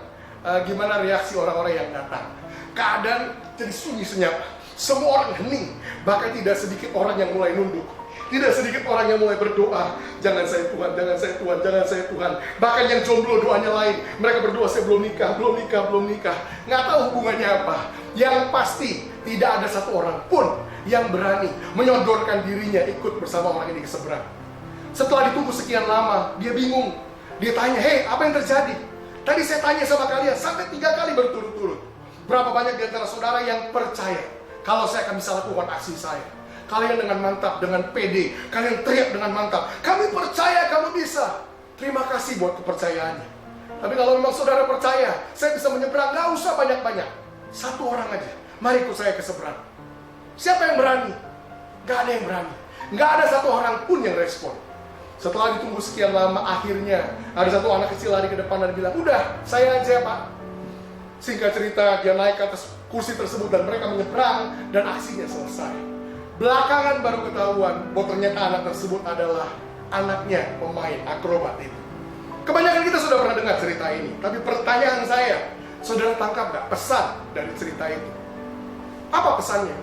Speaker 1: gimana reaksi orang-orang yang datang. Keadaan jadi sunyi senyap, semua orang hening. Bahkan tidak sedikit orang yang mulai nunduk, tidak sedikit orang yang mulai berdoa, jangan saya Tuhan, jangan saya Tuhan, jangan saya Tuhan. Bahkan yang jomblo doanya lain, mereka berdoa saya belum nikah. Nggak tahu hubungannya apa. Yang pasti tidak ada satu orang pun yang berani menyodorkan dirinya ikut bersama orang ini ke seberang. Setelah ditunggu sekian lama, dia bingung. Dia tanya, hei, apa yang terjadi? Tadi saya tanya sama kalian sampai 3 kali berturut-turut. Berapa banyak di antara saudara yang percaya kalau saya akan bisa lakukan aksi saya? Kalian dengan mantap, dengan pede, kalian teriak dengan mantap, kami percaya kamu bisa. Terima kasih buat kepercayaannya. Tapi kalau memang saudara percaya saya bisa menyeberang, gak usah banyak-banyak, satu orang aja, mari ikut saya ke seberang. Siapa yang berani? Gak ada yang berani. Gak ada satu orang pun yang respon. Setelah ditunggu sekian lama, akhirnya ada satu anak kecil lari ke depan dan bilang, udah, saya aja Pak. Singkat cerita, dia naik ke atas kursi tersebut dan mereka menyeberang dan aksinya selesai. Belakangan baru ketahuan bahwa ternyata anak tersebut adalah anaknya pemain akrobat itu. Kebanyakan kita sudah pernah dengar cerita ini, tapi pertanyaan saya, saudara tangkap gak pesan dari cerita itu? Apa pesannya?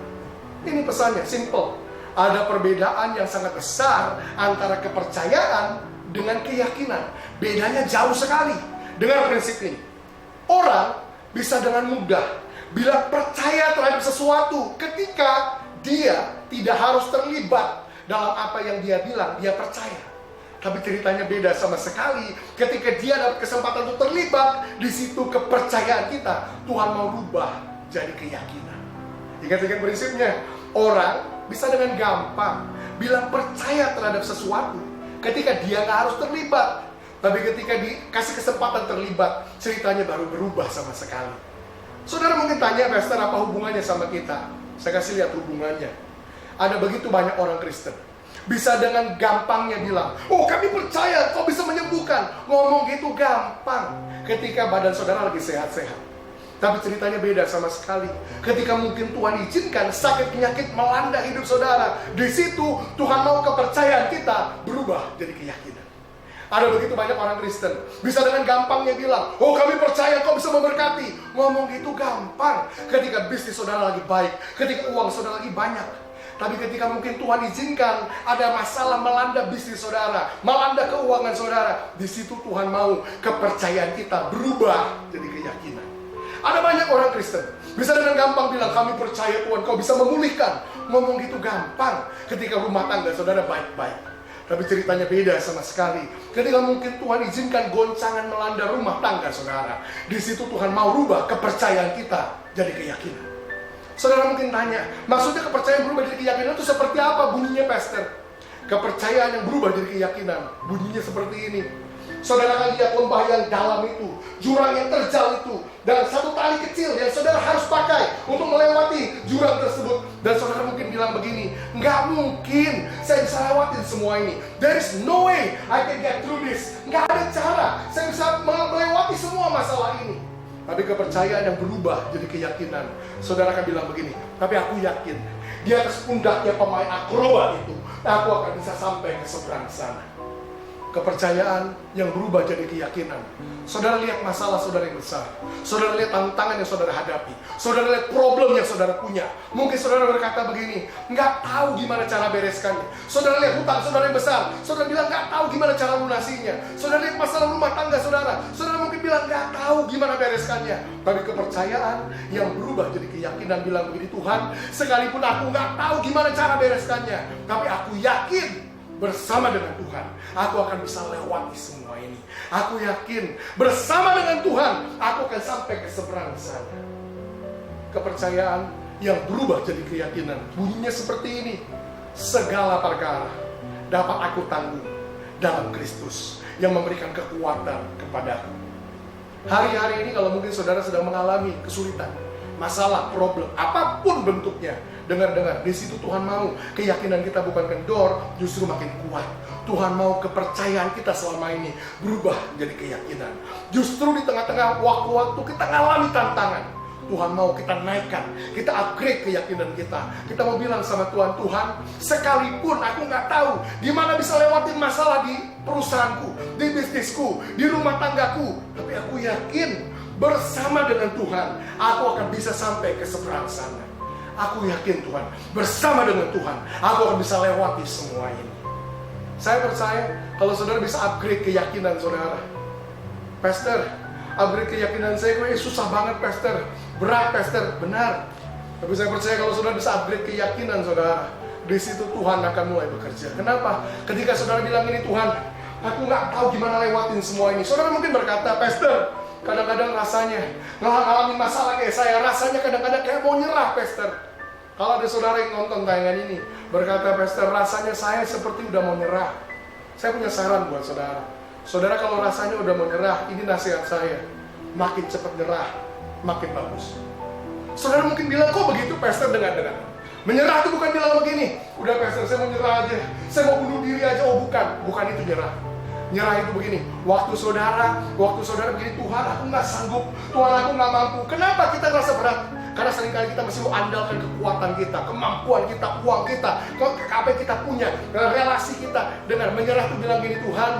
Speaker 1: Ini pesannya, simple. Ada perbedaan yang sangat besar antara kepercayaan dengan keyakinan. Bedanya jauh sekali. Dengar prinsip ini. Orang bisa dengan mudah bilang percaya terhadap sesuatu ketika dia tidak harus terlibat dalam apa yang dia bilang dia percaya. Tapi ceritanya beda sama sekali ketika dia dapat kesempatan untuk terlibat. Di situ kepercayaan kita Tuhan mau rubah jadi keyakinan. Ingat-ingat prinsipnya, orang bisa dengan gampang bilang percaya terhadap sesuatu ketika dia nggak harus terlibat. Tapi ketika dikasih kesempatan terlibat, ceritanya baru berubah sama sekali. Saudara mungkin tanya, Pastor, apa hubungannya sama kita? Saya kasih lihat hubungannya. Ada begitu banyak orang Kristen bisa dengan gampangnya bilang, oh kami percaya kau bisa menyembuhkan. Ngomong gitu gampang ketika badan saudara lagi sehat-sehat. Tapi ceritanya beda sama sekali ketika mungkin Tuhan izinkan sakit penyakit melanda hidup saudara. Di situ Tuhan mau kepercayaan kita berubah jadi keyakinan. Ada begitu banyak orang Kristen bisa dengan gampangnya bilang, oh kami percaya kau bisa memberkati. Ngomong gitu gampang ketika bisnis saudara lagi baik, ketika uang saudara lagi banyak. Tapi ketika mungkin Tuhan izinkan ada masalah melanda bisnis saudara, melanda keuangan saudara, di situ Tuhan mau kepercayaan kita berubah jadi keyakinan. Ada banyak orang Kristen bisa dengan gampang bilang, kami percaya Tuhan kau bisa memulihkan. Ngomong gitu gampang ketika rumah tangga saudara baik-baik. Tapi ceritanya beda sama sekali ketika mungkin Tuhan izinkan goncangan melanda rumah tangga saudara. Di situ Tuhan mau rubah kepercayaan kita jadi keyakinan. Saudara mungkin tanya, maksudnya kepercayaan berubah jadi keyakinan itu seperti apa bunyinya, Pastor? Kepercayaan yang berubah jadi keyakinan bunyinya seperti ini. Saudara akan lihat lembah yang dalam itu, jurang yang terjal itu, dan satu tali kecil yang saudara harus pakai untuk melewati jurang tersebut. Dan saudara mungkin bilang begini, nggak mungkin saya bisa lewatin semua ini. There is no way I can get through this. Nggak ada cara saya bisa melewati semua masalah ini. Tapi kepercayaan yang berubah jadi keyakinan. Saudara akan bilang begini, tapi aku yakin di atas pundaknya pemain akrobat itu, aku akan bisa sampai ke seberang sana. Kepercayaan yang berubah jadi keyakinan. Saudara lihat masalah saudara yang besar, saudara lihat tantangan yang saudara hadapi, saudara lihat problem yang saudara punya. Mungkin saudara berkata begini, nggak tahu gimana cara bereskannya. Saudara lihat hutang saudara yang besar, saudara bilang nggak tahu gimana cara lunasinya. Saudara lihat masalah rumah tangga saudara, saudara mungkin bilang nggak tahu gimana bereskannya. Tapi kepercayaan yang berubah jadi keyakinan bilang begini, Tuhan, sekalipun aku nggak tahu gimana cara bereskannya, tapi aku yakin bersama dengan Tuhan aku akan bisa lewati semua ini. Aku yakin bersama dengan Tuhan aku akan sampai ke seberang sana. Kepercayaan yang berubah jadi keyakinan bunyinya seperti ini, segala perkara dapat aku tanggung dalam Kristus yang memberikan kekuatan kepadaku. Hari-hari ini kalau mungkin saudara sedang mengalami kesulitan, masalah, problem, apapun bentuknya, dengar-dengar, di situ Tuhan mau keyakinan kita bukan kendor, justru makin kuat. Tuhan mau kepercayaan kita selama ini berubah jadi keyakinan. Justru di tengah-tengah waktu-waktu kita ngalami tantangan, Tuhan mau kita naikkan, kita upgrade keyakinan kita. Kita mau bilang sama Tuhan, Tuhan, sekalipun aku nggak tahu gimana bisa lewatin masalah di perusahaanku, di bisnisku, di rumah tanggaku, tapi aku yakin bersama dengan Tuhan aku akan bisa sampai ke seberang sana. Aku yakin Tuhan, bersama dengan Tuhan aku akan bisa lewati semua ini. Saya percaya kalau saudara bisa upgrade keyakinan saudara. Pastor, upgrade keyakinan saya susah banget, Pastor. Berat, Pastor. Benar. Tapi saya percaya kalau saudara bisa upgrade keyakinan saudara, di situ Tuhan akan mulai bekerja. Kenapa? Ketika saudara bilang ini, Tuhan, aku nggak tahu gimana lewatin semua ini. Saudara mungkin berkata, Pastor, kadang-kadang rasanya ngalamin masalah kayak saya, rasanya kadang-kadang kayak mau nyerah, Pastor. Kalau ada saudara yang nonton tayangan ini berkata, Pastor, rasanya saya seperti udah mau nyerah. Saya punya saran buat saudara. Saudara kalau rasanya udah mau nyerah, ini nasihat saya, makin cepat nyerah, makin bagus. Saudara mungkin bilang, kok begitu, Pastor? Dengar-dengar, menyerah itu bukan bilang begini, udah Pastor, saya mau nyerah aja, saya mau bunuh diri aja. Oh bukan itu nyerah. Nyerah itu begini, waktu saudara begini, Tuhan aku nggak sanggup, Tuhan aku nggak mampu. Kenapa kita ngerasa berat? Karena seringkali kita masih mengandalkan kekuatan kita, kemampuan kita, uang kita, apa yang kita punya, relasi kita. Dengan menyerah itu bilang gini, Tuhan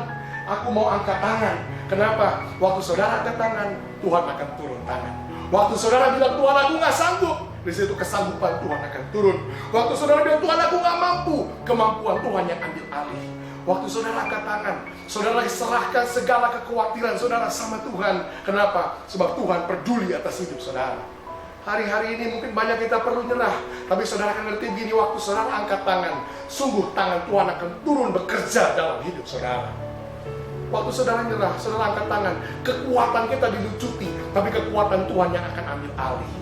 Speaker 1: aku mau angkat tangan. Kenapa? Waktu saudara angkat tangan, Tuhan akan turun tangan. Waktu saudara bilang, Tuhan aku nggak sanggup, di situ kesanggupan Tuhan akan turun. Waktu saudara bilang, Tuhan aku nggak mampu, kemampuan Tuhan yang ambil alih. Waktu saudara angkat tangan, saudara serahkan segala kekhawatiran saudara sama Tuhan. Kenapa? Sebab Tuhan peduli atas hidup saudara. Hari-hari ini mungkin banyak kita perlu nyerah, tapi saudara akan ngerti gini, waktu saudara angkat tangan, sungguh tangan Tuhan akan turun bekerja dalam hidup saudara. Waktu saudara nyerah, saudara angkat tangan, kekuatan kita dilucuti, tapi kekuatan Tuhan yang akan ambil alih.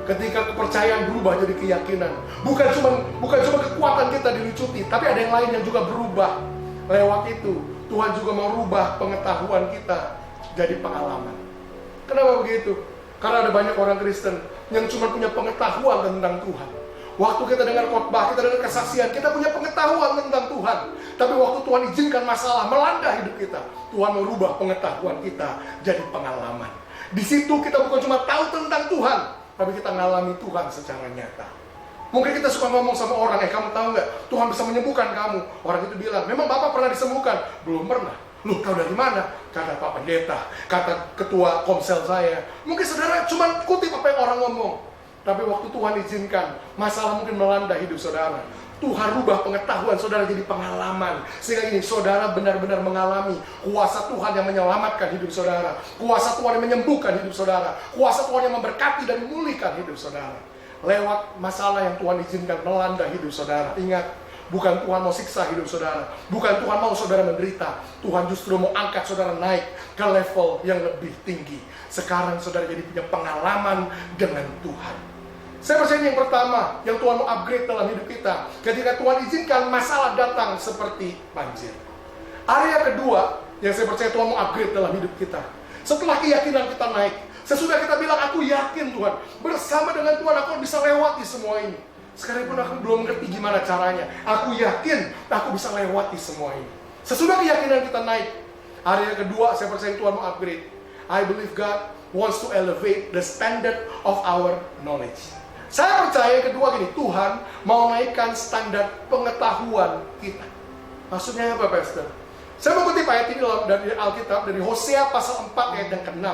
Speaker 1: Ketika kepercayaan berubah jadi keyakinan, bukan cuma kekuatan kita dilucuti, tapi ada yang lain yang juga berubah. Lewat itu Tuhan juga merubah pengetahuan kita jadi pengalaman. Kenapa begitu? Karena ada banyak orang Kristen yang cuma punya pengetahuan tentang Tuhan. Waktu kita dengar khotbah, kita dengar kesaksian, kita punya pengetahuan tentang Tuhan. Tapi waktu Tuhan izinkan masalah melanda hidup kita, Tuhan merubah pengetahuan kita jadi pengalaman. Di situ kita bukan cuma tahu tentang Tuhan, tapi kita ngalami Tuhan secara nyata. Mungkin kita suka ngomong sama orang, kamu tahu nggak, Tuhan bisa menyembuhkan kamu. Orang itu bilang, memang Bapak pernah disembuhkan? Belum pernah. Loh, tahu dari mana? Kata Pak Pendeta, kata ketua komsel saya. Mungkin saudara cuma kutip apa yang orang ngomong. Tapi waktu Tuhan izinkan, masalah mungkin melanda hidup saudara. Tuhan rubah pengetahuan saudara jadi pengalaman. Sehingga ini saudara benar-benar mengalami kuasa Tuhan yang menyelamatkan hidup saudara, kuasa Tuhan yang menyembuhkan hidup saudara, kuasa Tuhan yang memberkati dan memulihkan hidup saudara. Lewat masalah yang Tuhan izinkan melanda hidup saudara. Ingat, bukan Tuhan mau siksa hidup saudara, bukan Tuhan mau saudara menderita. Tuhan justru mau angkat saudara naik ke level yang lebih tinggi. Sekarang saudara jadi punya pengalaman dengan Tuhan. Saya percaya yang pertama, yang Tuhan mau upgrade dalam hidup kita, ketika Tuhan izinkan masalah datang seperti banjir. Area kedua, yang saya percaya Tuhan mau upgrade dalam hidup kita, setelah keyakinan kita naik, sesudah kita bilang, aku yakin Tuhan, bersama dengan Tuhan aku bisa lewati semua ini. Sekarang pun aku belum ngerti gimana caranya, aku yakin aku bisa lewati semua ini. Sesudah keyakinan kita naik, area kedua, saya percaya Tuhan mau upgrade. I believe God wants to elevate the standard of our knowledge. Saya percaya kedua gini, Tuhan mau naikkan standar pengetahuan kita. Maksudnya apa, Pastor? Saya mau kutip ayat ini dari Alkitab, dari Hosea pasal 4 ayat yang ke-6.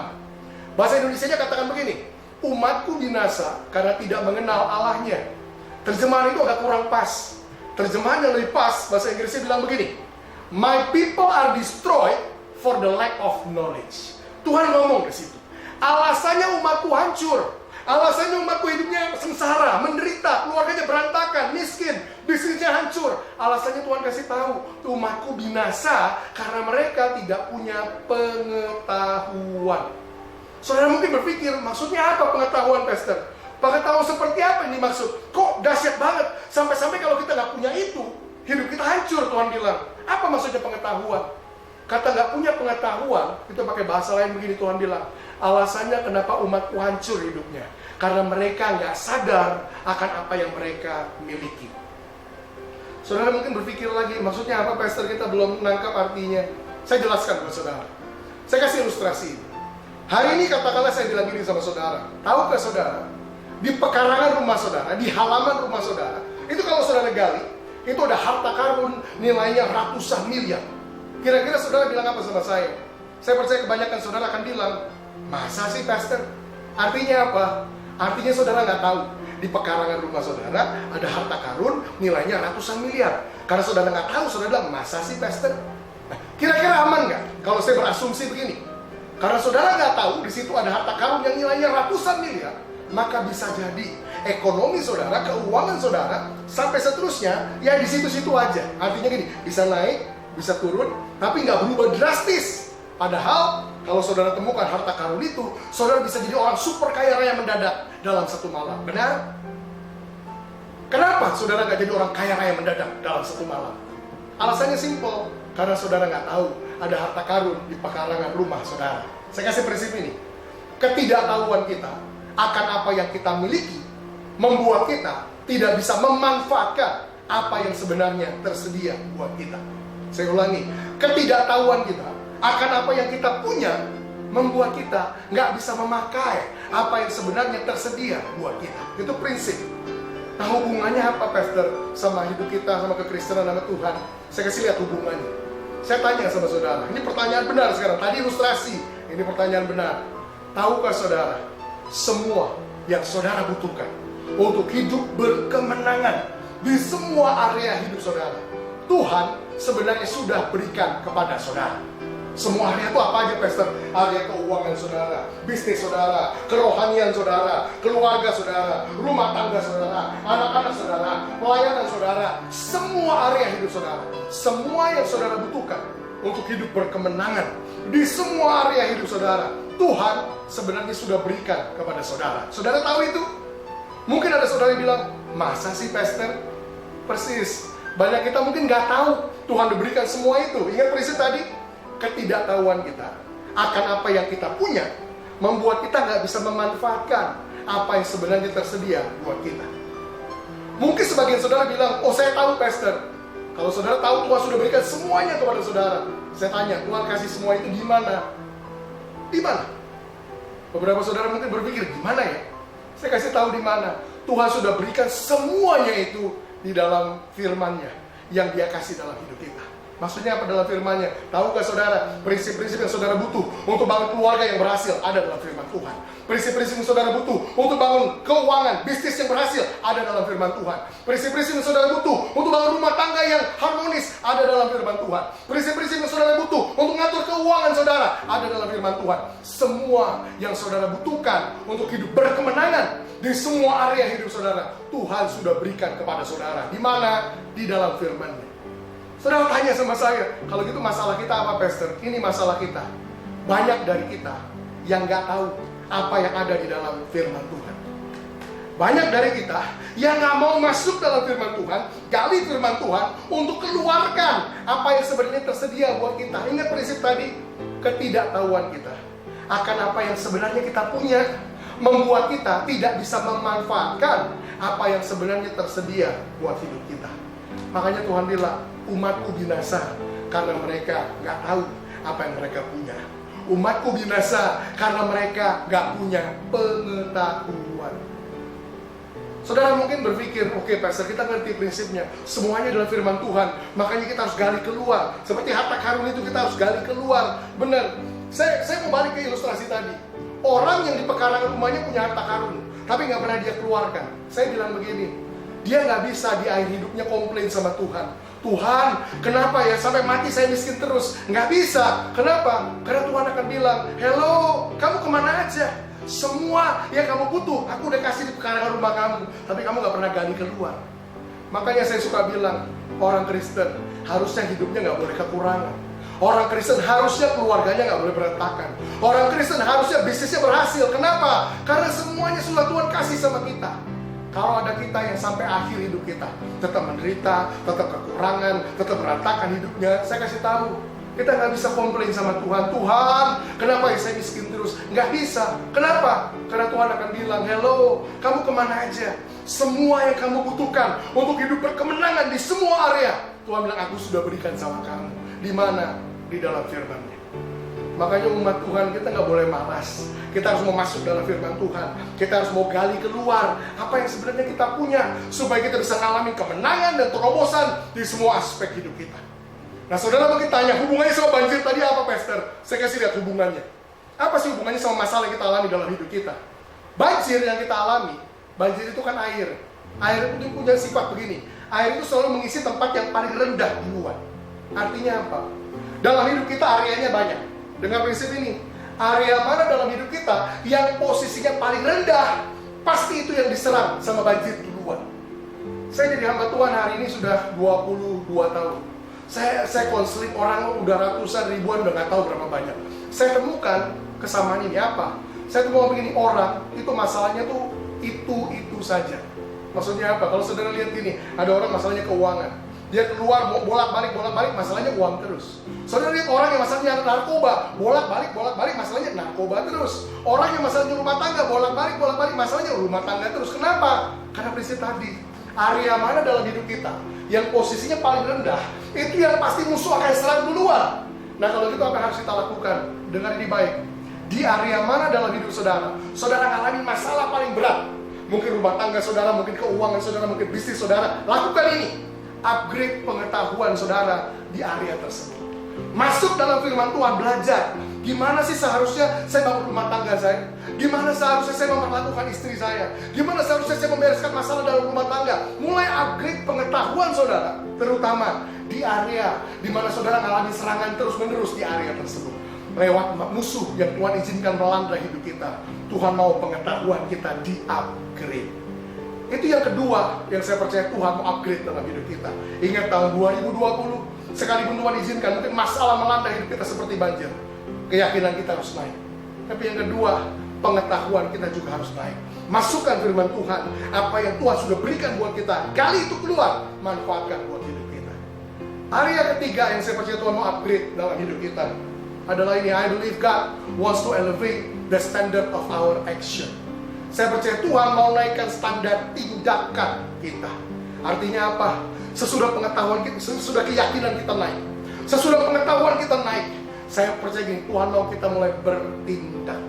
Speaker 1: Bahasa Indonesianya katakan begini, umatku binasa karena tidak mengenal Allahnya. Terjemahan itu agak kurang pas. Terjemahan yang lebih pas, bahasa Inggrisnya bilang begini, my people are destroyed for the lack of knowledge. Tuhan ngomong di situ. Alasannya umatku hancur. Alasannya umatku hidupnya sengsara, menderita, keluarganya berantakan, miskin, bisnisnya hancur. Alasannya Tuhan kasih tahu, umatku binasa karena mereka tidak punya pengetahuan. Saudara mungkin berpikir, maksudnya apa pengetahuan, Pastor? Pengetahuan seperti apa ini maksud? Kok dahsyat banget, sampai-sampai kalau kita nggak punya itu, hidup kita hancur, Tuhan bilang. Apa maksudnya pengetahuan? Kata nggak punya pengetahuan, itu pakai bahasa lain begini, Tuhan bilang. Alasannya kenapa umatku hancur hidupnya, karena mereka nggak sadar akan apa yang mereka miliki. Saudara mungkin berpikir lagi, maksudnya apa, Pastor? Kita belum menangkap artinya. Saya jelaskan buat saudara. Saya kasih ilustrasi. Hari ini katakanlah saya bilang gini sama saudara. Tahukah saudara, di pekarangan rumah saudara, di halaman rumah saudara, itu kalau saudara gali, itu ada harta karun nilainya ratusan miliar. Kira-kira saudara bilang apa sama saya? Saya percaya kebanyakan saudara akan bilang, masa sih, Pastor? Artinya apa? Artinya saudara nggak tahu. Di pekarangan rumah saudara ada harta karun nilainya ratusan miliar. Karena saudara nggak tahu, saudara bilang, masa sih, Pastor? Nah, kira-kira aman nggak kalau saya berasumsi begini? Karena saudara nggak tahu di situ ada harta karun yang nilainya ratusan miliar, maka bisa jadi ekonomi saudara, keuangan saudara, sampai seterusnya, ya di situ-situ aja. Artinya gini, bisa naik, bisa turun, tapi nggak berubah drastis. Padahal kalau saudara temukan harta karun itu, saudara bisa jadi orang super kaya raya mendadak dalam satu malam. Benar? Kenapa saudara nggak jadi orang kaya raya mendadak dalam satu malam? Alasannya simple, karena saudara nggak tahu ada harta karun di pekarangan rumah saudara. Saya kasih prinsip ini, ketidaktahuan kita akan apa yang kita miliki membuat kita tidak bisa memanfaatkan apa yang sebenarnya tersedia buat kita. Saya ulangi, ketidaktahuan kita akan apa yang kita punya membuat kita nggak bisa memakai apa yang sebenarnya tersedia buat kita. Itu prinsip. Nah, hubungannya apa, Pastor, sama hidup kita, sama kekristenan, sama Tuhan? Saya kasih lihat hubungannya. Saya tanya sama saudara, ini pertanyaan benar sekarang. Tadi ilustrasi, ini pertanyaan benar. Tahukah saudara, semua yang saudara butuhkan untuk hidup berkemenangan di semua area hidup saudara, Tuhan sebenarnya sudah berikan kepada saudara. Semua area itu apa aja, Pastor? Area keuangan saudara, bisnis saudara, kerohanian saudara, keluarga saudara, rumah tangga saudara, anak-anak saudara, pelayanan saudara, semua area hidup saudara. Semua yang saudara butuhkan untuk hidup berkemenangan di semua area hidup saudara, Tuhan sebenarnya sudah berikan kepada saudara. Saudara tahu itu? Mungkin ada saudara yang bilang, masa sih pastor? Persis. Banyak kita mungkin nggak tahu Tuhan diberikan semua itu. Ingat prinsip tadi? Ketidaktahuan kita akan apa yang kita punya membuat kita nggak bisa memanfaatkan apa yang sebenarnya tersedia buat kita. Mungkin sebagian saudara bilang, oh saya tahu pastor. Kalau saudara tahu Tuhan sudah berikan semuanya kepada saudara, saya tanya, Tuhan kasih semua itu di mana? Di mana? Beberapa saudara mungkin berpikir, gimana ya? Saya kasih tahu di mana. Tuhan sudah berikan semuanya itu di dalam firman-Nya yang Dia kasih dalam hidup kita. Maksudnya apa dalam firman-Nya? Tahukah saudara, prinsip-prinsip yang saudara butuh untuk bangun keluarga yang berhasil ada dalam firman Tuhan. Prinsip-prinsip yang saudara butuh untuk bangun keuangan, bisnis yang berhasil ada dalam firman Tuhan. Prinsip-prinsip yang saudara butuh untuk bangun rumah tangga yang harmonis ada dalam firman Tuhan. Prinsip-prinsip yang saudara butuh untuk mengatur keuangan saudara ada dalam firman Tuhan. Semua yang saudara butuhkan untuk hidup berkemenangan di semua area hidup saudara, Tuhan sudah berikan kepada saudara. Di mana? Di dalam firman-Nya. Saudara tanya sama saya, kalau gitu masalah kita apa pastor? Ini masalah kita. Banyak dari kita yang gak tahu apa yang ada di dalam firman Tuhan. Banyak dari kita yang gak mau masuk dalam firman Tuhan, gali firman Tuhan untuk keluarkan apa yang sebenarnya tersedia buat kita. Ingat prinsip tadi, ketidaktahuan kita akan apa yang sebenarnya kita punya membuat kita tidak bisa memanfaatkan apa yang sebenarnya tersedia buat hidup kita. Makanya Tuhan bilang, umatku binasa karena mereka gak tahu apa yang mereka punya. Umatku binasa karena mereka gak punya pengetahuan. Saudara mungkin berpikir, oke pastor, kita ngerti prinsipnya, semuanya adalah firman Tuhan, makanya kita harus gali keluar. Seperti harta karun itu kita harus gali keluar. Benar. Saya mau balik ke ilustrasi tadi. Orang yang di pekarangan rumahnya punya harta karun, tapi gak pernah dia keluarkan. Saya bilang begini, dia gak bisa di akhir hidupnya komplain sama Tuhan. Tuhan, kenapa ya sampai mati saya miskin terus? Nggak bisa. Kenapa? Karena Tuhan akan bilang, hello, kamu kemana aja? Semua yang kamu butuh, aku udah kasih di pekarangan rumah kamu, tapi kamu nggak pernah gali keluar. Makanya saya suka bilang, orang Kristen harusnya hidupnya nggak boleh kekurangan. Orang Kristen harusnya keluarganya nggak boleh berantakan. Orang Kristen harusnya bisnisnya berhasil. Kenapa? Karena semuanya sudah Tuhan kasih sama kita. Kalau ada kita yang sampai akhir hidup kita tetap menderita, tetap kekurangan, tetap berantakan hidupnya, saya kasih tahu, kita nggak bisa komplain sama Tuhan. Tuhan, kenapa ya saya miskin terus? Nggak bisa. Kenapa? Karena Tuhan akan bilang, hello, kamu kemana aja? Semua yang kamu butuhkan untuk hidup berkemenangan di semua area, Tuhan bilang, aku sudah berikan sama kamu. Di mana? Di dalam firman-Nya. Makanya umat Tuhan, kita nggak boleh malas. Kita harus mau masuk dalam firman Tuhan. Kita harus mau gali keluar apa yang sebenarnya kita punya, supaya kita bisa mengalami kemenangan dan terobosan di semua aspek hidup kita. Nah saudara mungkin tanya, hubungannya sama banjir tadi apa pastor? Saya kasih lihat hubungannya. Apa sih hubungannya sama masalah yang kita alami dalam hidup kita? Banjir yang kita alami, banjir itu kan air. Air itu punya sifat begini, air itu selalu mengisi tempat yang paling rendah di luar. Artinya apa? Dalam hidup kita areanya banyak. Dengan prinsip ini, area mana dalam hidup kita yang posisinya paling rendah, pasti itu yang diserang sama banjir duluan. Saya jadi hamba Tuhan hari ini sudah 22 tahun. Saya konseling orang udah ratusan ribuan, udah gak tahu berapa banyak. Saya temukan kesamaan ini apa? Saya temukan begini, orang itu masalahnya tuh itu saja. Maksudnya apa? Kalau saudara lihat gini, ada orang masalahnya keuangan. Dia keluar bolak-balik masalahnya uang terus. Saudara lihat orang yang masalahnya narkoba, bolak-balik masalahnya narkoba terus. Orang yang masalahnya rumah tangga, bolak-balik masalahnya rumah tangga terus. Kenapa? Karena prinsip tadi, area mana dalam hidup kita yang posisinya paling rendah, itu yang pasti musuh akan serang duluan. Nah kalau gitu apa yang harus kita lakukan? Dengar ini baik. Di area mana dalam hidup saudara, saudara ngalamin masalah paling berat, mungkin rumah tangga saudara, mungkin keuangan saudara, mungkin bisnis saudara, lakukan ini. Upgrade pengetahuan saudara di area tersebut. Masuk dalam firman Tuhan, belajar gimana sih seharusnya saya bangun rumah tangga saya, gimana seharusnya saya memperlakukan istri saya, gimana seharusnya saya membereskan masalah dalam rumah tangga. Mulai upgrade pengetahuan saudara, terutama di area di mana saudara mengalami serangan terus menerus di area tersebut. Lewat musuh yang Tuhan izinkan melanda hidup kita, Tuhan mau pengetahuan kita di-upgrade. Itu yang kedua yang saya percaya Tuhan mau upgrade dalam hidup kita. Ingat tahun 2020, sekalipun Tuhan izinkan mungkin masalah melanda hidup kita seperti banjir, keyakinan kita harus naik. Tapi yang kedua, pengetahuan kita juga harus naik. Masukkan firman Tuhan, apa yang Tuhan sudah berikan buat kita, gali itu keluar, manfaatkan buat hidup kita. Area ketiga yang saya percaya Tuhan mau upgrade dalam hidup kita adalah ini. I believe God wants to elevate the standard of our action. Saya percaya Tuhan mau naikkan standar tindakan kita. Artinya apa? Sesudah pengetahuan kita, sesudah keyakinan kita naik, sesudah pengetahuan kita naik, saya percaya gini, Tuhan mau kita mulai bertindak.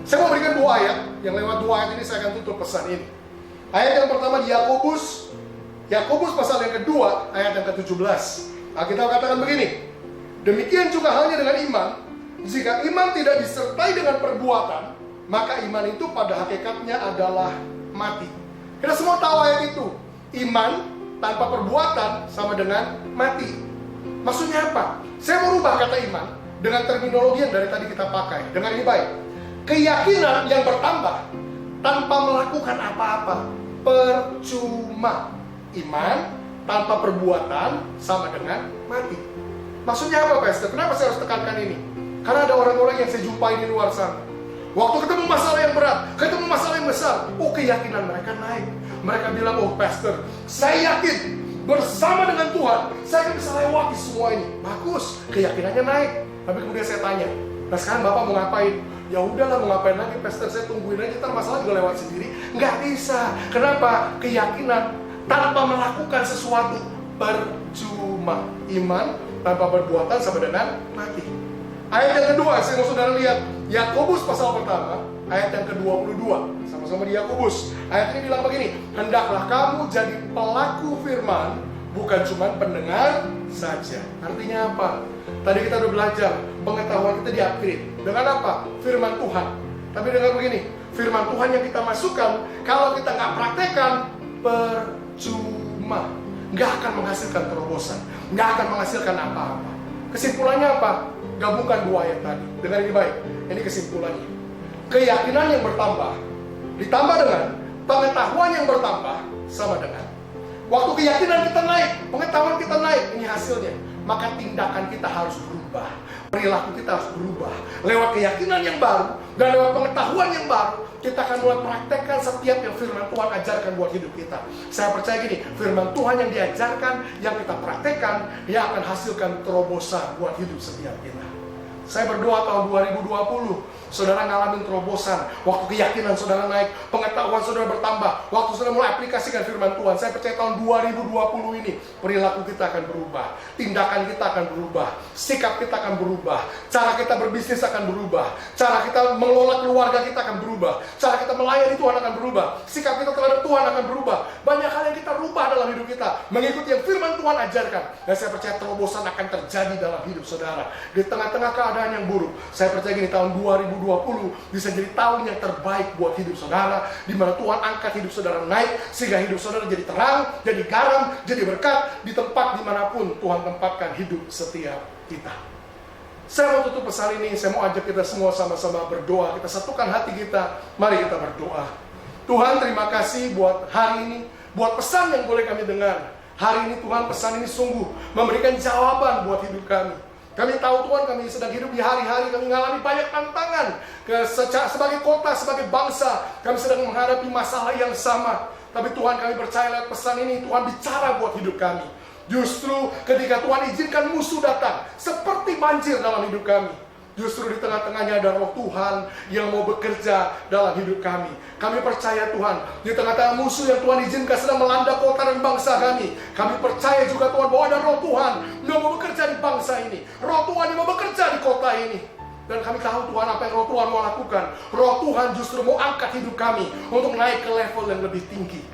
Speaker 1: Saya mau berikan 2 ayat, yang lewat 2 ayat ini saya akan tutup pesan ini. Ayat yang pertama di Yakobus pasal yang kedua, ayat yang ke-17. Alkitab katakan begini, demikian juga halnya dengan iman, jika iman tidak disertai dengan perbuatan, maka iman itu pada hakikatnya adalah mati. Kita semua tahu ayat itu. Iman tanpa perbuatan sama dengan mati. Maksudnya apa? Saya mau rubah kata iman dengan terminologi yang dari tadi kita pakai. Dengar ini baik. Keyakinan yang bertambah tanpa melakukan apa-apa percuma. Iman tanpa perbuatan sama dengan mati. Maksudnya apa, Pastor? Kenapa saya harus tekankan ini? Karena ada orang-orang yang saya jumpai di luar sana. Waktu ketemu masalah yang berat, ketemu masalah yang besar, keyakinan mereka naik. Mereka bilang, Pastor, saya yakin bersama dengan Tuhan saya akan bisa lewati semua ini. Bagus, keyakinannya naik. Tapi kemudian saya tanya, nah sekarang Bapak mau ngapain? Ya udahlah, mau ngapain lagi, Pastor? Saya tungguin aja, ntar masalah juga lewat sendiri. Nggak bisa. Kenapa? Keyakinan tanpa melakukan sesuatu percuma. Iman tanpa perbuatan sama dengan mati. Ayat yang kedua, saya mau saudara lihat Yakobus pasal pertama, ayat yang ke-22. Sama-sama di Yakobus. Ayat ini bilang begini, hendaklah kamu jadi pelaku firman, bukan cuma pendengar saja. Artinya apa? Tadi kita udah belajar, pengetahuan kita di-upgrade dengan apa? Firman Tuhan. Tapi dengar begini, firman Tuhan yang kita masukkan, kalau kita nggak praktekkan, percuma. Nggak akan menghasilkan terobosan, nggak akan menghasilkan apa-apa. Kesimpulannya apa? Gabungkan 2 ayat tadi. Dengar ini baik, ini kesimpulannya. Keyakinan yang bertambah ditambah dengan pengetahuan yang bertambah sama dengan waktu keyakinan kita naik, pengetahuan kita naik, ini hasilnya. Maka tindakan kita harus berubah, perilaku kita harus berubah. Lewat keyakinan yang baru dan lewat pengetahuan yang baru, kita akan mulai praktekkan setiap yang firman Tuhan ajarkan buat hidup kita. Saya percaya gini, firman Tuhan yang diajarkan, yang kita praktekkan, dia akan hasilkan terobosan buat hidup setiap kita. Saya berdoa tahun 2020, saudara ngalamin terobosan. Waktu keyakinan saudara naik, pengetahuan saudara bertambah, waktu saudara mulai aplikasikan firman Tuhan. Saya percaya tahun 2020 ini, perilaku kita akan berubah, tindakan kita akan berubah, sikap kita akan berubah, cara kita berbisnis akan berubah, cara kita mengelola keluarga kita akan berubah, cara kita melayani Tuhan akan berubah, sikap kita terhadap Tuhan akan berubah. Banyak hal yang kita rubah dalam hidup kita, mengikuti yang firman Tuhan ajarkan. Dan saya percaya terobosan akan terjadi dalam hidup saudara. Di tengah-tengah keadaan yang buruk, saya percaya gini, tahun 2020 bisa jadi tahun yang terbaik buat hidup saudara, di mana Tuhan angkat hidup saudara naik, sehingga hidup saudara jadi terang, jadi garam, jadi berkat di tempat dimanapun Tuhan tempatkan hidup setiap kita. Saya mau tutup pesan ini, saya mau ajak kita semua sama-sama berdoa. Kita satukan hati kita, mari kita berdoa. Tuhan, terima kasih buat hari ini, buat pesan yang boleh kami dengar. Hari ini Tuhan, pesan ini sungguh memberikan jawaban buat hidup kami. Kami tahu Tuhan, kami sedang hidup di hari-hari, kami mengalami banyak tantangan. Sebagai kota, sebagai bangsa, kami sedang menghadapi masalah yang sama. Tapi Tuhan, kami percaya lewat pesan ini, Tuhan bicara buat hidup kami. Justru ketika Tuhan izinkan musuh datang, seperti banjir dalam hidup kami, justru di tengah-tengahnya ada roh Tuhan yang mau bekerja dalam hidup kami. Kami percaya Tuhan, di tengah-tengah musuh yang Tuhan izinkan sedang melanda kota dan bangsa kami, kami percaya juga Tuhan bahwa ada roh Tuhan yang mau bekerja di bangsa ini, roh Tuhan yang mau bekerja di kota ini. Dan kami tahu Tuhan apa yang roh Tuhan mau lakukan. Roh Tuhan justru mau angkat hidup kami untuk naik ke level yang lebih tinggi.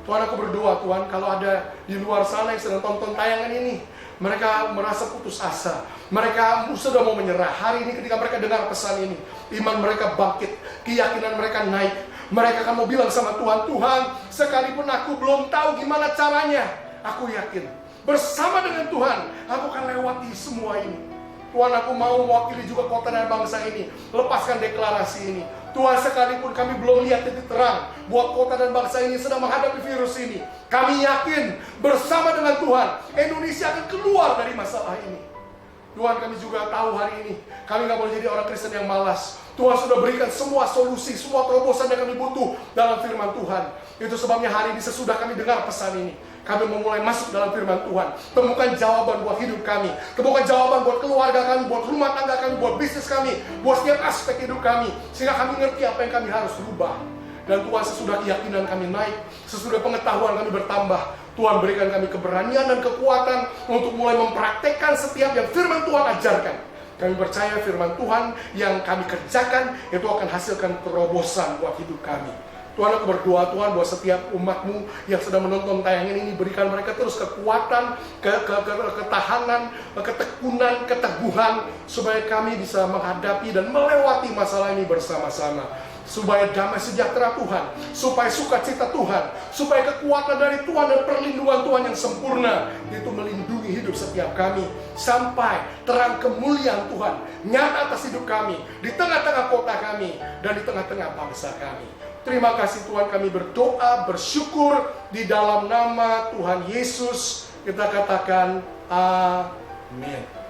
Speaker 1: Tuhan, aku berdoa Tuhan, kalau ada di luar sana yang sedang tonton tayangan ini, mereka merasa putus asa, mereka sudah mau menyerah. Hari ini ketika mereka dengar pesan ini, iman mereka bangkit, keyakinan mereka naik. Mereka akan mau bilang sama Tuhan, Tuhan, sekalipun aku belum tahu gimana caranya, aku yakin bersama dengan Tuhan, aku akan lewati semua ini. Tuhan, aku mau mewakili juga kota dan bangsa ini. Lepaskan deklarasi ini. Tuhan, sekalipun kami belum lihat titik terang buat kota dan bangsa ini sedang menghadapi virus ini, kami yakin bersama dengan Tuhan, Indonesia akan keluar dari masalah ini. Tuhan, kami juga tahu hari ini kami nggak boleh jadi orang Kristen yang malas. Tuhan sudah berikan semua solusi, semua terobosan yang kami butuh dalam firman Tuhan. Itu sebabnya hari ini sesudah kami dengar pesan ini, kami memulai masuk dalam firman Tuhan. Temukan jawaban buat hidup kami, temukan jawaban buat keluarga kami, buat rumah tangga kami, buat bisnis kami, buat setiap aspek hidup kami, sehingga kami ngerti apa yang kami harus rubah. Dan Tuhan, sesudah keyakinan kami naik, sesudah pengetahuan kami bertambah, Tuhan berikan kami keberanian dan kekuatan untuk mulai mempraktekkan setiap yang firman Tuhan ajarkan. Kami percaya firman Tuhan yang kami kerjakan itu akan hasilkan terobosan buat hidup kami. Tuhan, aku berdoa Tuhan buat setiap umat-Mu yang sedang menonton tayangan ini, berikan mereka terus kekuatan, ketahanan, ketekunan, keteguhan, supaya kami bisa menghadapi dan melewati masalah ini bersama-sama. Supaya damai sejahtera Tuhan, supaya sukacita Tuhan, supaya kekuatan dari Tuhan dan perlindungan Tuhan yang sempurna itu melindungi hidup setiap kami, sampai terang kemuliaan Tuhan nyata atas hidup kami, di tengah-tengah kota kami, dan di tengah-tengah bangsa kami. Terima kasih Tuhan, kami berdoa, bersyukur di dalam nama Tuhan Yesus. Kita katakan amin.